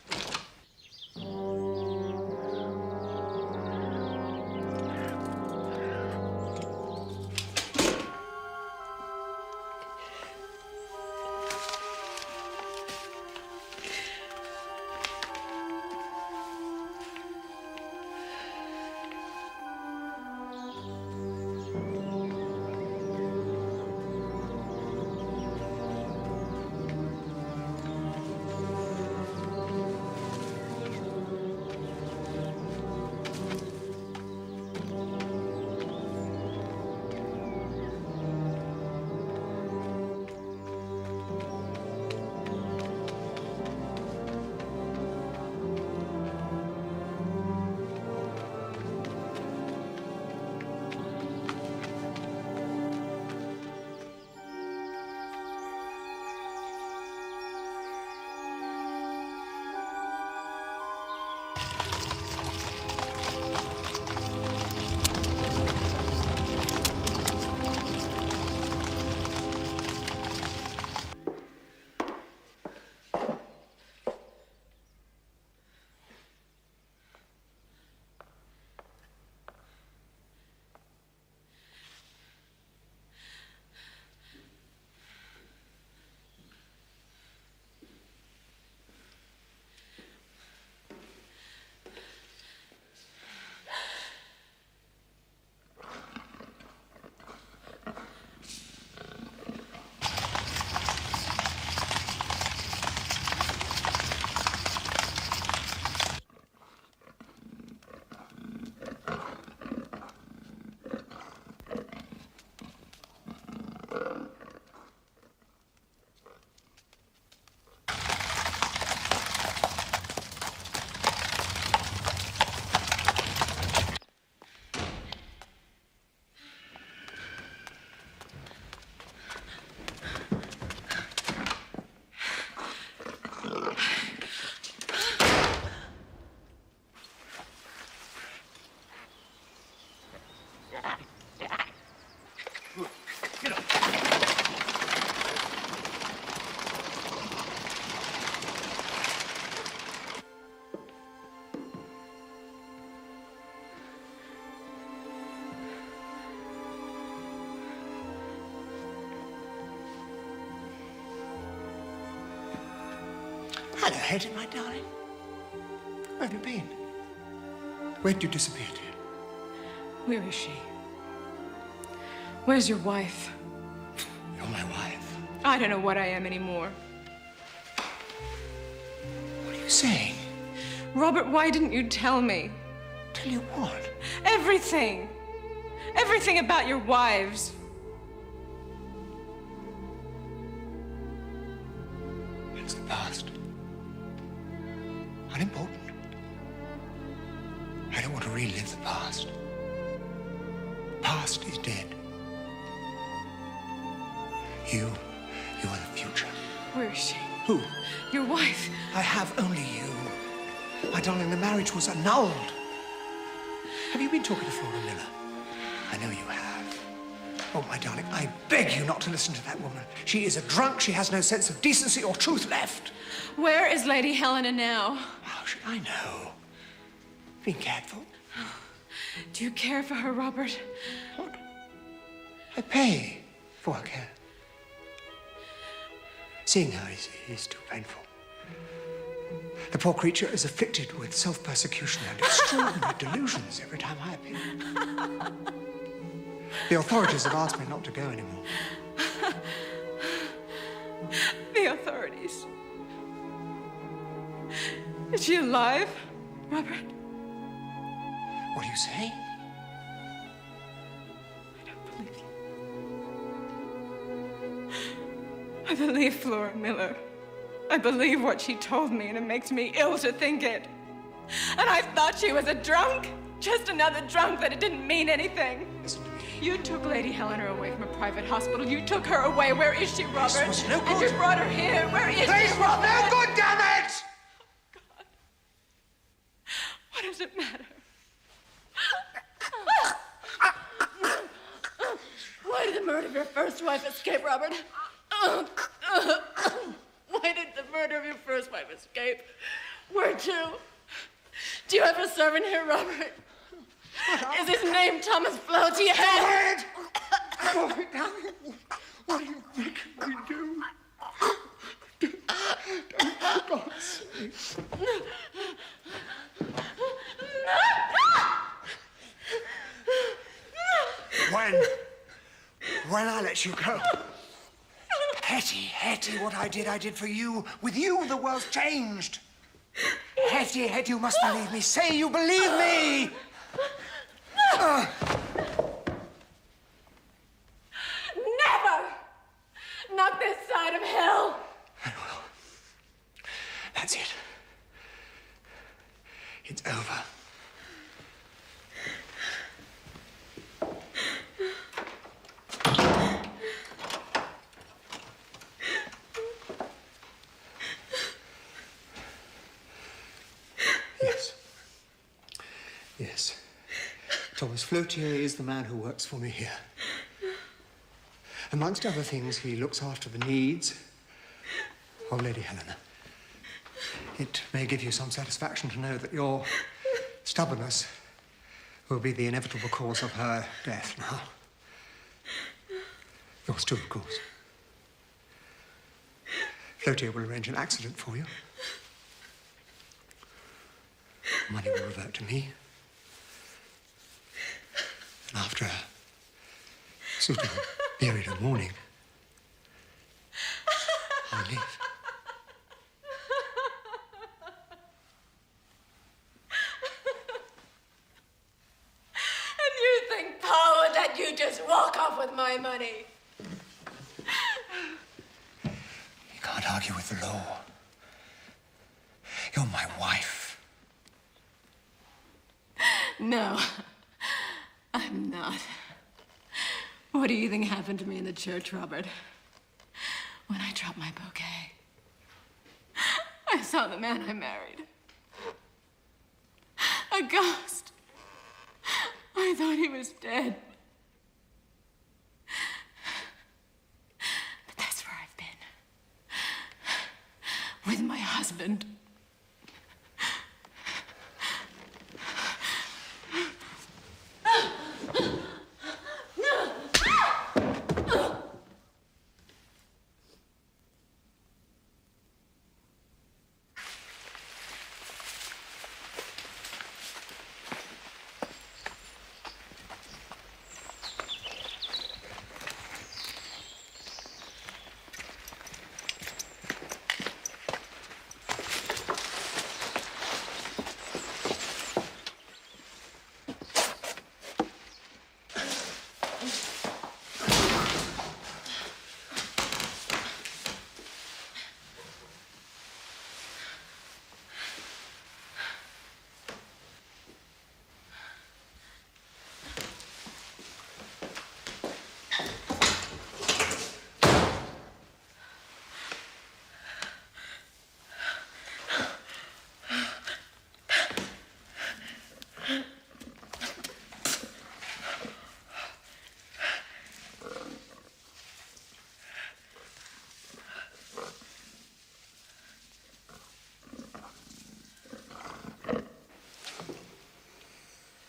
Hello, Hetty, my darling. Where have you been? Where'd you disappear to? Where is she? Where's your wife? You're my wife. I don't know what I am anymore. What are you saying? Robert, why didn't you tell me? Tell you what? Everything. Everything about your wives. It's the past. Unimportant. I don't want to relive the past. The past is dead. You are the future. Where is she? Who? Your wife. I have only you. My darling, the marriage was annulled. Have you been talking to Flora Miller? I know you have. Oh, my darling, I beg you not to listen to that woman. She is a drunk. She has no sense of decency or truth left. Where is Lady Helena now? How should I know? Being careful. Do you care for her, Robert? What? I pay for her care. Seeing her is too painful. The poor creature is afflicted with self-persecution and extraordinary delusions every time I appear. The authorities have asked me not to go anymore. The authorities. Is she alive, Robert? What do you say? I don't believe you. I believe Flora Miller. I believe what she told me, and it makes me ill to think it. And I thought she was a drunk. Just another drunk, that it didn't mean anything. You took Lady Helena away from a private hospital. You took her away. Where is she, Robert? This was no good. And you brought her here. Where is she, This was Robert? no good, damn it! God. What does it matter? Why did the murder of your first wife escape, Robert? Why did the murder of your first wife escape? Where to? Do you have a servant here, Robert? Is his name Thomas Flow? Do you have... Stop it, damn it. What do you think we do? For God's sake. When I let you go. Hetty, what I did for you. With you, the world's changed. Hetty, you must believe me. Say you believe me! Never! Not this side of hell! That's it. It's over. Yes. Thomas Flotier is the man who works for me here. Amongst other things, he looks after the needs of Lady Helena. It may give you some satisfaction to know that your stubbornness will be the inevitable cause of her death now. Yours too, of course. Flotier will arrange an accident for you. Money will revert to me. And after a suitable period of mourning, I leave. And you think, Paul, that you just walk off with my money? You can't argue with the law. You're my wife. No, I'm not. What do you think happened to me in the church, Robert? When I dropped my bouquet, I saw the man I married. A ghost. I thought he was dead. But that's where I've been. With my husband.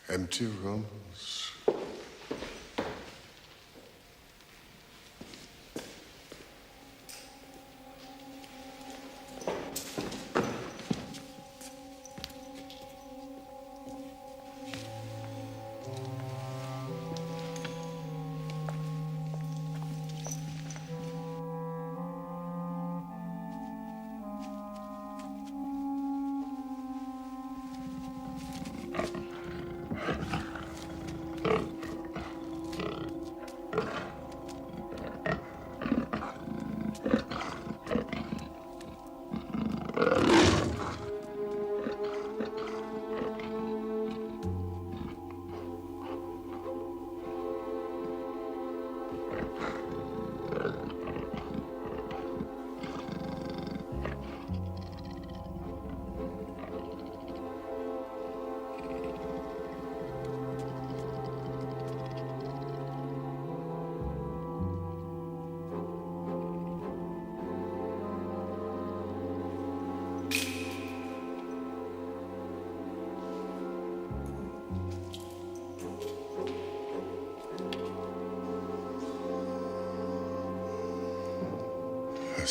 Empty rooms.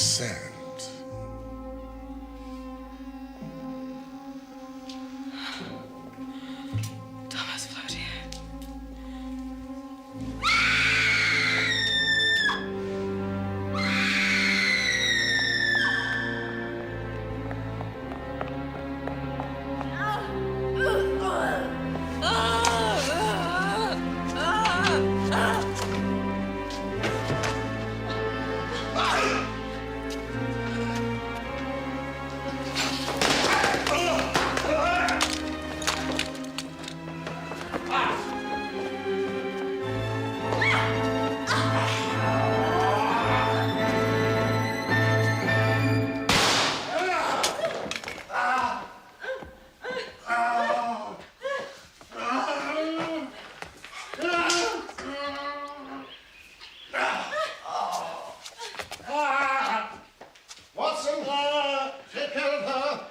sand. Thomas Flotier. Watson, take care of her.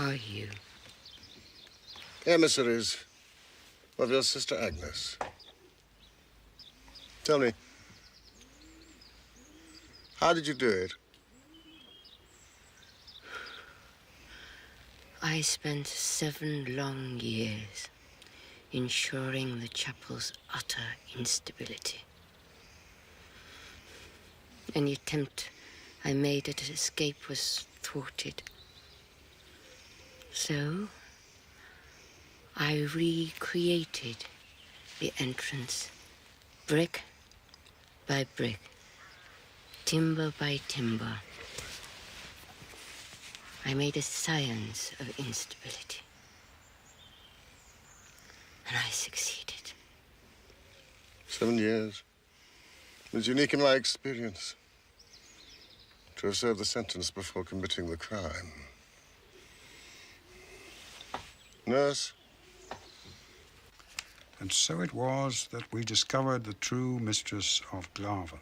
are you? Emissaries of your sister Agnes. Tell me, how did you do it? I spent 7 long years ensuring the chapel's utter instability. Any attempt I made at escape was thwarted. So, I recreated the entrance, brick by brick, timber by timber. I made a science of instability. And I succeeded. 7 years. It was unique in my experience to have served the sentence before committing the crime. Nurse? And so it was that we discovered the true mistress of Glarven.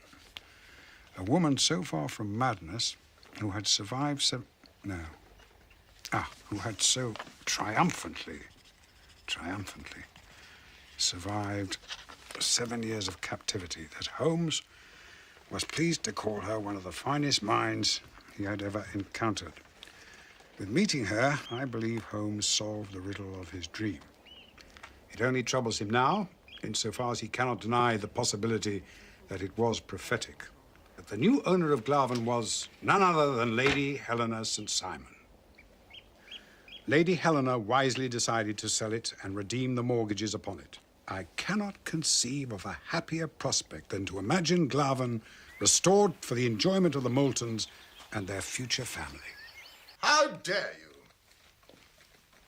A woman so far from madness, who had survived who had so triumphantly survived 7 years of captivity that Holmes was pleased to call her one of the finest minds he had ever encountered. With meeting her, I believe Holmes solved the riddle of his dream. It only troubles him now, insofar as he cannot deny the possibility that it was prophetic. That the new owner of Glarven was none other than Lady Helena St. Simon. Lady Helena wisely decided to sell it and redeem the mortgages upon it. I cannot conceive of a happier prospect than to imagine Glarven restored for the enjoyment of the Moultons and their future family. How dare you?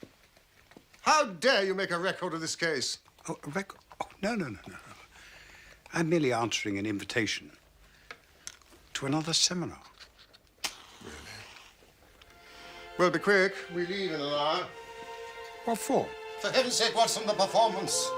How dare you make a record of this case? Oh, a record? Oh, no. I'm merely answering an invitation to another seminar. Well, be quick. We leave in an hour. What for? For heaven's sake, what's from the performance?